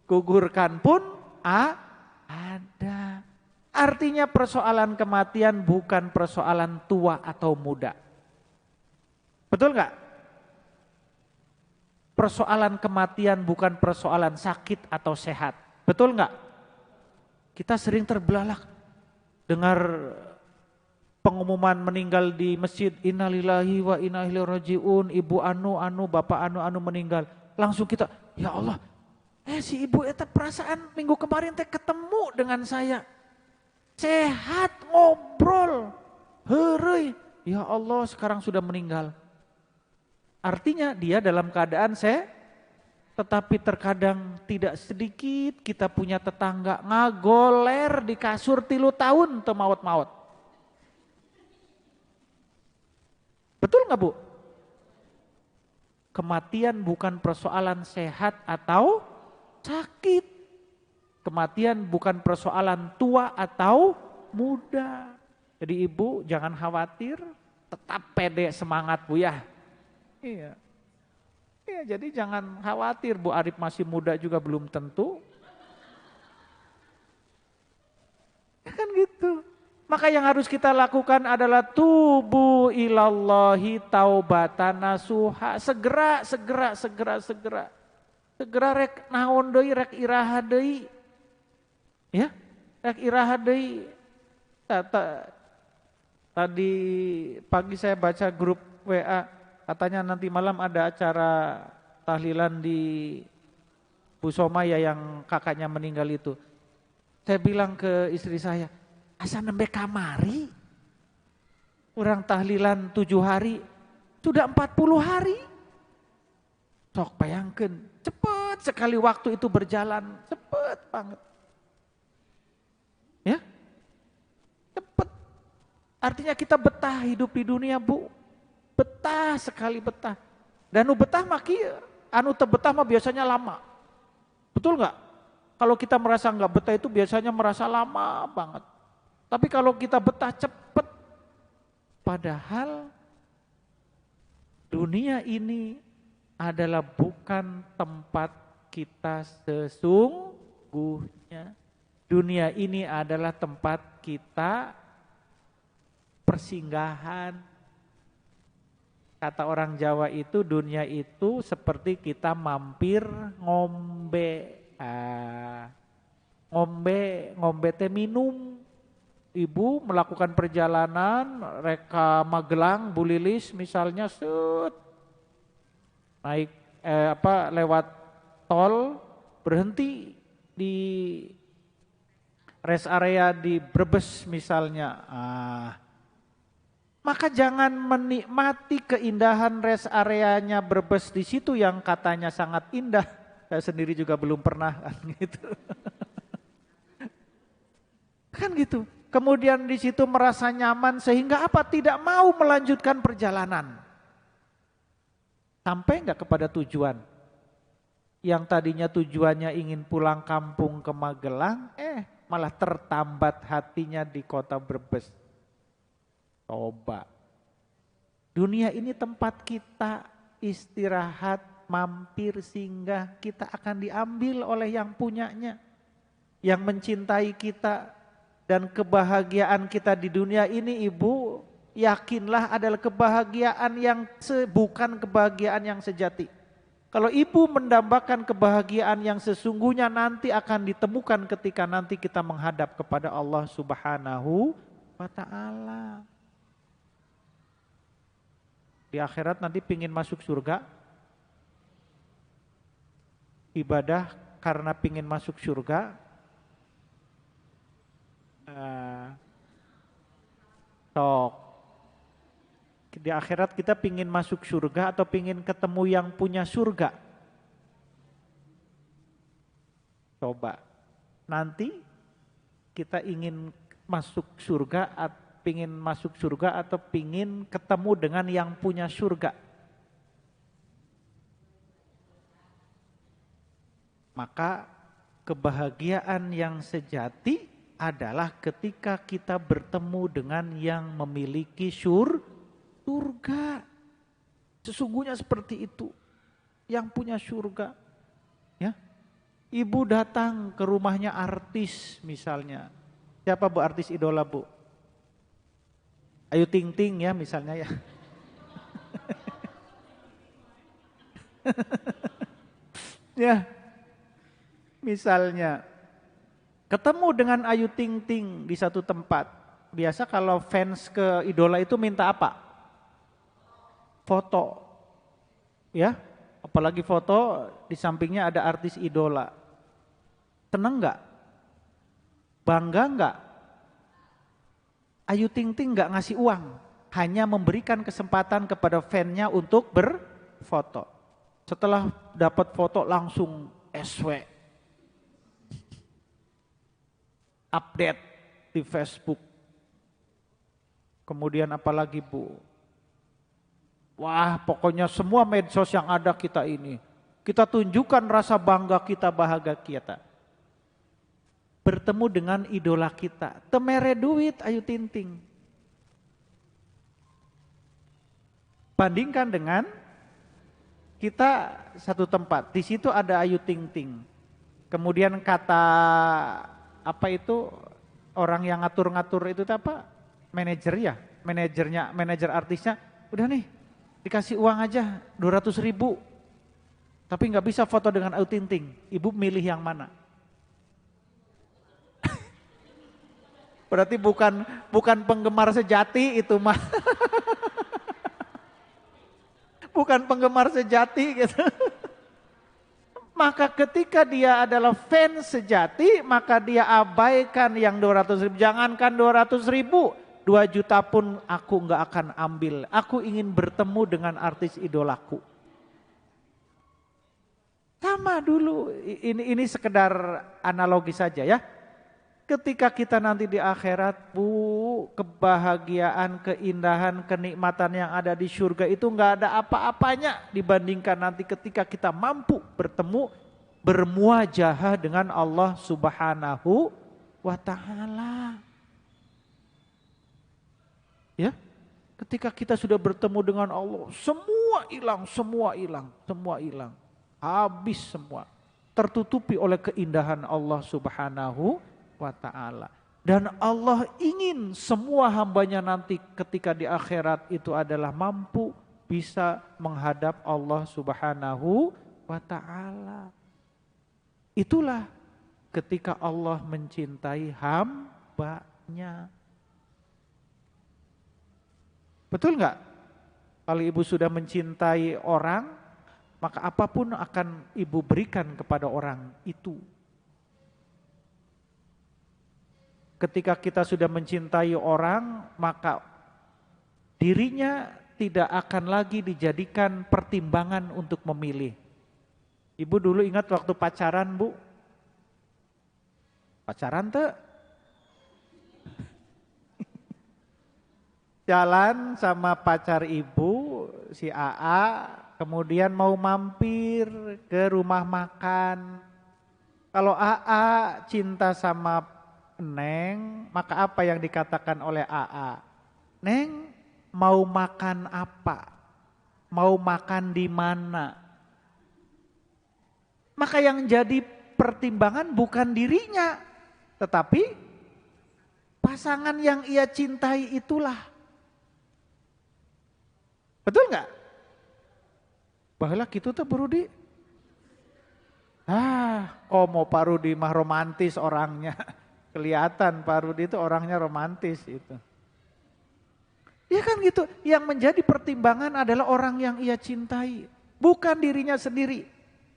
digugurkan pun ada. Artinya persoalan kematian bukan persoalan tua atau muda. Betul nggak? Persoalan kematian bukan persoalan sakit atau sehat. Betul nggak? Kita sering terbelalak dengar pengumuman meninggal di masjid, innalillahi wa inna ilaihi rajiun, ibu anu, bapak anu meninggal. Langsung kita, ya Allah, si ibu eta perasaan minggu kemarin teh ketemu dengan saya. Sehat, ngobrol, heureuy. Ya Allah, sekarang sudah meninggal. Artinya dia dalam keadaan tetapi terkadang tidak sedikit kita punya tetangga ngagoler di kasur 3 tahun teu maot-maot. Betul nggak, Bu? Kematian bukan persoalan sehat atau sakit. Kematian bukan persoalan tua atau muda. Jadi ibu jangan khawatir, tetap pede, semangat, Bu, ya. Iya. Iya, jadi jangan khawatir, Bu Arif masih muda juga belum tentu. Kan gitu. Maka yang harus kita lakukan adalah tubu ilallahi taubatan nasuha. Segera. Segera rek naon deui, rek iraha deui. Ya, rek iraha deui. Tadi pagi saya baca grup WA, katanya nanti malam ada acara tahlilan di Bu Somaya yang kakaknya meninggal itu. Saya bilang ke istri saya, asa nembe kamari. Orang tahlilan 7 hari, sudah 40 hari. Sok bayangkeun, cepet sekali waktu itu berjalan, cepet banget. Ya, cepet. Artinya kita betah hidup di dunia, Bu. Betah sekali betah. Dan betah maki, betah mah biasanya lama. Betul nggak? Kalau kita merasa nggak betah itu biasanya merasa lama banget. Tapi kalau kita betah cepet. Padahal dunia ini adalah bukan tempat kita sesungguhnya. Dunia ini adalah tempat kita persinggahan. Kata orang Jawa itu, dunia itu seperti kita mampir ngombe. Ngombe teh minum. Ibu melakukan perjalanan reka Magelang, Bu Lilis misalnya naik lewat tol, berhenti di rest area di Brebes misalnya. Maka jangan menikmati keindahan rest areanya Brebes di situ yang katanya sangat indah. Saya sendiri juga belum pernah kan gitu. Kan gitu. Kemudian di situ merasa nyaman sehingga apa? Tidak mau melanjutkan perjalanan. Sampai enggak kepada tujuan? Yang tadinya tujuannya ingin pulang kampung ke Magelang, malah tertambat hatinya di kota Brebes. Coba. Dunia ini tempat kita istirahat, mampir, singgah. Kita akan diambil oleh yang punyanya. Yang mencintai kita. Dan kebahagiaan kita di dunia ini, Ibu, yakinlah adalah kebahagiaan yang bukan kebahagiaan yang sejati. Kalau Ibu mendambakan kebahagiaan yang sesungguhnya nanti akan ditemukan ketika nanti kita menghadap kepada Allah Subhanahu wa Ta'ala. Di akhirat nanti pingin masuk surga, ibadah karena pingin masuk surga, di akhirat kita pingin masuk surga atau pingin ketemu yang punya surga? Coba, nanti kita ingin masuk surga, pingin masuk surga atau pingin ketemu dengan yang punya surga? Maka kebahagiaan yang sejati adalah ketika kita bertemu dengan yang memiliki surga. Sesungguhnya seperti itu, yang punya surga. Ya, Ibu datang ke rumahnya artis misalnya. Siapa Bu artis idola Bu? Ayu Ting Ting ya misalnya ya. Ya, misalnya ketemu dengan Ayu Ting Ting di satu tempat. Biasa kalau fans ke idola itu minta apa? Foto. Ya, apalagi foto di sampingnya ada artis idola. Seneng enggak? Bangga enggak? Ayu Ting Ting enggak ngasih uang, hanya memberikan kesempatan kepada fansnya untuk berfoto. Setelah dapat foto langsung SW. Update di Facebook. Kemudian apalagi Bu? Wah, pokoknya semua medsos yang ada kita ini. Kita tunjukkan rasa bangga kita, bahagia kita. Bertemu dengan idola kita. Temere duit Ayu Ting Ting. Bandingkan dengan kita satu tempat. Di situ ada Ayu Ting Ting. Kemudian kata apa itu orang yang ngatur-ngatur itu apa? Manajer ya, manajer artisnya, udah nih dikasih uang aja 200.000, tapi nggak bisa foto dengan Ayu Ting Ting. Ibu milih yang mana? Berarti bukan penggemar sejati itu mah. Bukan penggemar sejati gitu. Maka ketika dia adalah fans sejati, maka dia abaikan yang 200.000. Jangankan 200.000, 2 juta pun aku nggak akan ambil. Aku ingin bertemu dengan artis idolaku. Sama dulu, ini sekedar analogi saja ya. Ketika kita nanti di akhirat, Bu, kebahagiaan, keindahan, kenikmatan yang ada di surga itu nggak ada apa-apanya dibandingkan nanti ketika kita mampu bertemu, bermuajahah dengan Allah Subhanahu wa Ta'ala. Ya, ketika kita sudah bertemu dengan Allah, semua hilang, habis semua, tertutupi oleh keindahan Allah Subhanahu wa Ta'ala. Dan Allah ingin semua hambanya nanti ketika di akhirat itu adalah mampu bisa menghadap Allah Subhanahu wa Ta'ala. Itulah ketika Allah mencintai hambanya. Betul nggak? Kalau ibu sudah mencintai orang, maka apapun akan ibu berikan kepada orang itu. Ketika kita sudah mencintai orang, maka dirinya tidak akan lagi dijadikan pertimbangan untuk memilih. Ibu dulu ingat waktu pacaran, Bu? Pacaran tuh? Jalan sama pacar ibu, si AA, kemudian mau mampir ke rumah makan. Kalau AA cinta sama Neng, maka apa yang dikatakan oleh AA? Neng, mau makan apa? Mau makan di mana? Maka yang jadi pertimbangan bukan dirinya, tetapi pasangan yang ia cintai itulah. Betul nggak? Bahala gitu tuh Pak Rudi. Komo Pak Rudi mah romantis orangnya. Kelihatan Pak Rudi itu orangnya romantis itu. Ya kan gitu, yang menjadi pertimbangan adalah orang yang ia cintai, bukan dirinya sendiri.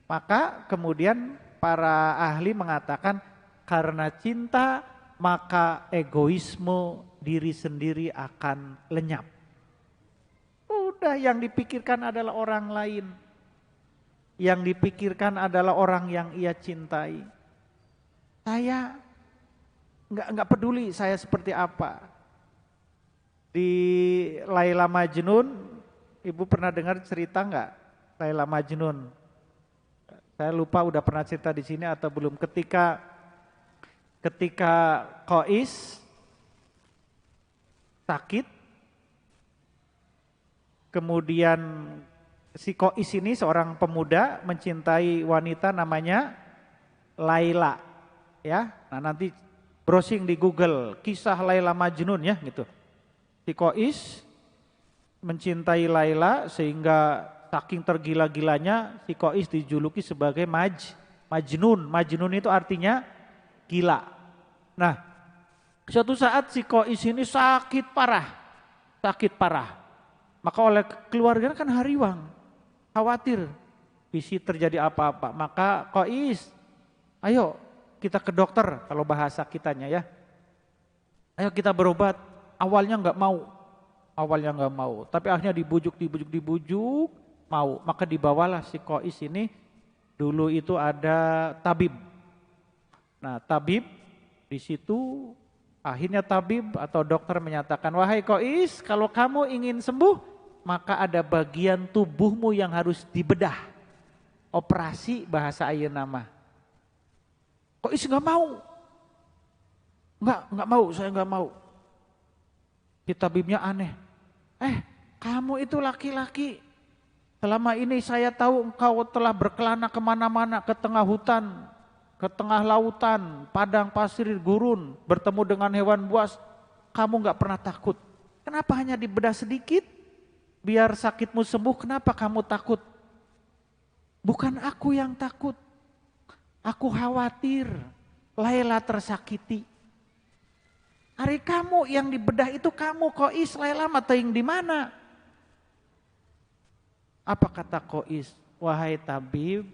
Maka kemudian para ahli mengatakan karena cinta maka egoisme diri sendiri akan lenyap. Udah yang dipikirkan adalah orang lain. Yang dipikirkan adalah orang yang ia cintai. Saya nggak peduli saya seperti apa. Di Laila Majnun, ibu pernah dengar cerita nggak Laila Majnun? Saya lupa udah pernah cerita di sini atau belum. Ketika Qais sakit, kemudian si Qais ini seorang pemuda mencintai wanita namanya Laila, ya. Nah nanti browsing di Google kisah Laila Majnun ya gitu. Si Qais mencintai Laila sehingga saking tergila-gilanya si Qais dijuluki sebagai Majnun. Majnun itu artinya gila. Nah, suatu saat si Qais ini sakit parah. Maka oleh keluarganya kan hariwang, khawatir bisa terjadi apa-apa. Maka Qais, ayo kita ke dokter kalau bahasa kitanya ya. Ayo kita berobat. Awalnya nggak mau, tapi akhirnya dibujuk, mau. Maka dibawalah si Qais ini, dulu itu ada tabib. Nah tabib di situ, akhirnya tabib atau dokter menyatakan, wahai Qais, kalau kamu ingin sembuh, maka ada bagian tubuhmu yang harus dibedah. Operasi bahasa ayeuna mah. Qais nggak mau. Saya nggak mau. Si tabibnya aneh. Kamu itu laki-laki. Selama ini saya tahu engkau telah berkelana kemana-mana, ke tengah hutan, ke tengah lautan, padang pasir, gurun, bertemu dengan hewan buas. Kamu nggak pernah takut. Kenapa hanya dibedah sedikit? Biar sakitmu sembuh, kenapa kamu takut? Bukan aku yang takut. Aku khawatir Laila tersakiti. Hari kamu yang dibedah itu kamu Qais, Laila mah teuing di mana? Apa kata Qais? Wahai tabib,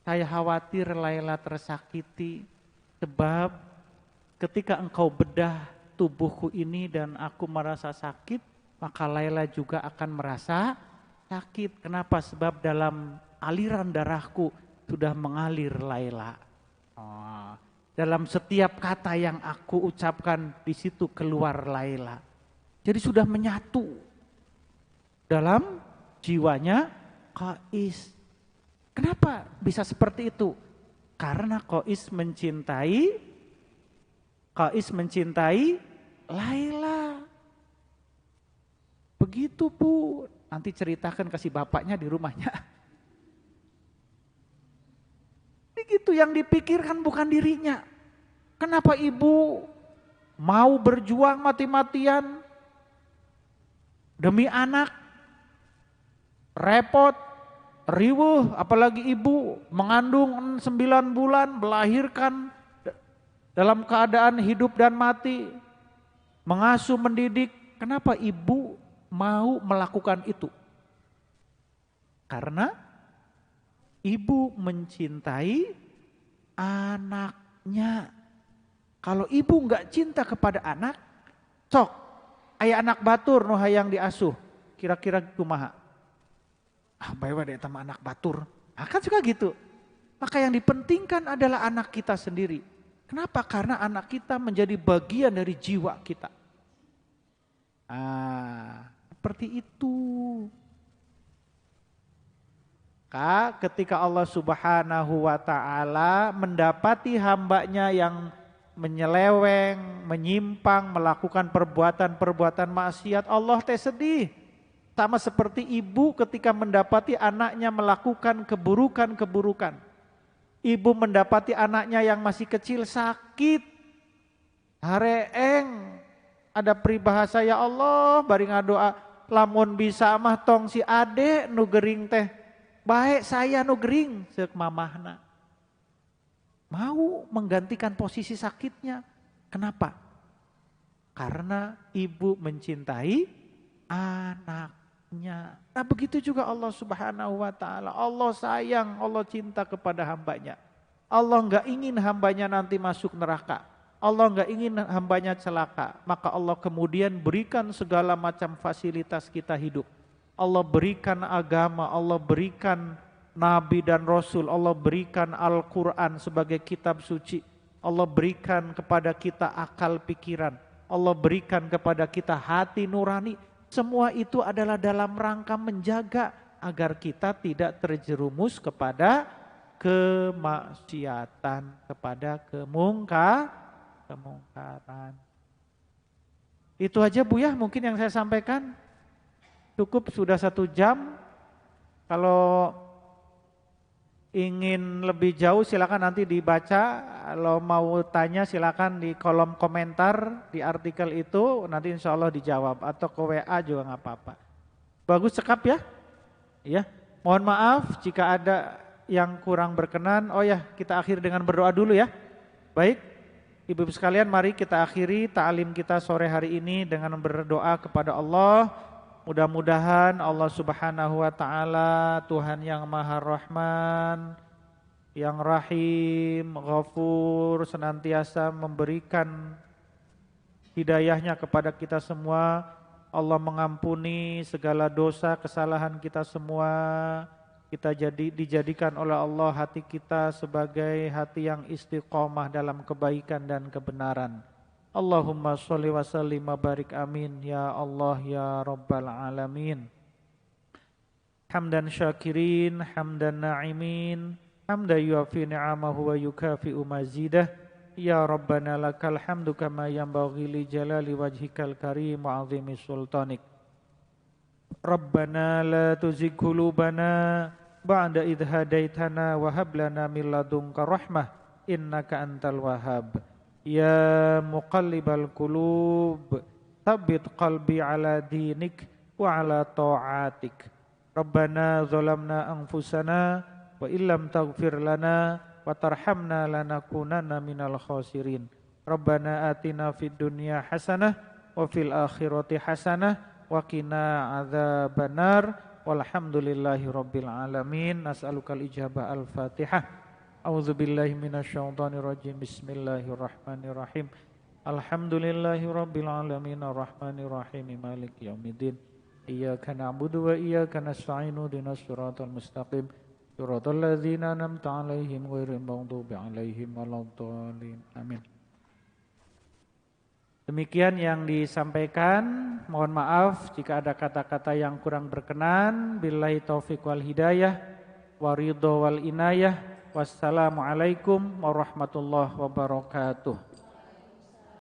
saya khawatir Laila tersakiti sebab ketika engkau bedah tubuhku ini dan aku merasa sakit, maka Laila juga akan merasa sakit. Kenapa? Sebab dalam aliran darahku sudah mengalir Laila. Dalam setiap kata yang aku ucapkan, di situ keluar Laila. Jadi sudah menyatu dalam jiwanya Qais. Kenapa bisa seperti itu? Karena Qais mencintai Laila. Begitu Bu, nanti ceritakan kasih bapaknya di rumahnya. Begitu yang dipikirkan bukan dirinya. Kenapa ibu mau berjuang mati-matian demi anak? Repot, riweuh, apalagi ibu mengandung 9 bulan, melahirkan dalam keadaan hidup dan mati, mengasuh, mendidik. Kenapa ibu mau melakukan itu? Karena ibu mencintai anaknya. Kalau ibu enggak cinta kepada anak, sok aya anak batur nu hayang diasuh, kira-kira kumaha? Bae wae eta mah anak batur. Kan suka gitu. Maka yang dipentingkan adalah anak kita sendiri. Kenapa? Karena anak kita menjadi bagian dari jiwa kita. Seperti itu. Ketika Allah Subhanahu wa ta'ala mendapati hambanya yang menyeleweng, menyimpang, melakukan perbuatan-perbuatan maksiat, Allah teh sedih. Sama seperti ibu ketika mendapati anaknya melakukan keburukan-keburukan. Ibu mendapati anaknya yang masih kecil sakit, hareeng, ada peribahasa, ya Allah bari ngadoa, lamun bisa mah tong si ade nu gering teh, baik saya nu gering ceuk mamahna. Mau menggantikan posisi sakitnya. Kenapa? Karena ibu mencintai anaknya. Nah begitu juga Allah Subhanahu wa ta'ala. Allah sayang, Allah cinta kepada hambanya. Allah enggak ingin hambanya nanti masuk neraka. Allah enggak ingin hambanya celaka. Maka Allah kemudian berikan segala macam fasilitas kita hidup. Allah berikan agama, Allah berikan Nabi dan Rasul, Allah berikan Al-Quran sebagai kitab suci. Allah berikan kepada kita akal pikiran. Allah berikan kepada kita hati nurani. Semua itu adalah dalam rangka menjaga agar kita tidak terjerumus kepada kemaksiatan, kepada kemungkaran. Itu aja Bu ya mungkin yang saya sampaikan. Cukup sudah 1 jam. Kalau ingin lebih jauh silakan nanti dibaca. Kalau mau tanya silakan di kolom komentar di artikel itu, nanti insya Allah dijawab atau ke WA juga nggak apa-apa. Bagus cekap ya? Ya. Mohon maaf jika ada yang kurang berkenan. Oh ya, kita akhiri dengan berdoa dulu ya. Baik, Ibu-ibu sekalian, mari kita akhiri ta'lim kita sore hari ini dengan berdoa kepada Allah. Mudah-mudahan Allah Subhanahu wa ta'ala, Tuhan yang Maha Rahman, yang Rahim, Ghafur, senantiasa memberikan hidayahnya kepada kita semua. Allah mengampuni segala dosa, kesalahan kita semua. Kita dijadikan oleh Allah hati kita sebagai hati yang istiqomah dalam kebaikan dan kebenaran. Allahumma sholli wa sallim wa barik amin ya Allah ya Rabbal alamin. Hamdan syakirin, hamdan na'imin, hamdan yuafi ni'amahu wa yukafi'u mazidah. Ya Rabbana lakal hamdu kama yanbaghi li jalali wajhikal karim wa 'azimi sultanik. Rabbana la tuzigh qulubana ba'da idh hadaitana wa hab lana min ladunka rahmah innaka antal wahhab. Ya muqallibal qulub tsabbit qalbi ala dinik wa ala ta'atik. Rabbana zalamna anfusana wa illam taghfir lana wa tarhamna lanakunanna minal khasirin. Rabbana atina fid dunya hasanah wa fil akhirati hasanah wa qina adzabannar. Walhamdulillahi rabbil alamin. Nas'alukal ijabah al-Fatihah. A'udzubillahi minasyaitonir rajim. Bismillahirrahmanirrahim. Alhamdulillahi rabbil alamin arrahmanir rahim maliki yaumiddin. Iyyaka na'budu wa iyyaka nasta'in ihdinas siratal mustaqim. Siratal ladzina an'amta 'alaihim ghairil maghdubi 'alaihim waladdallin. Amin. Demikian yang disampaikan, mohon maaf jika ada kata-kata yang kurang berkenan. Billahi taufiq wal hidayah, waridho wal inayah. Wassalamualaikum warahmatullahi wabarakatuh.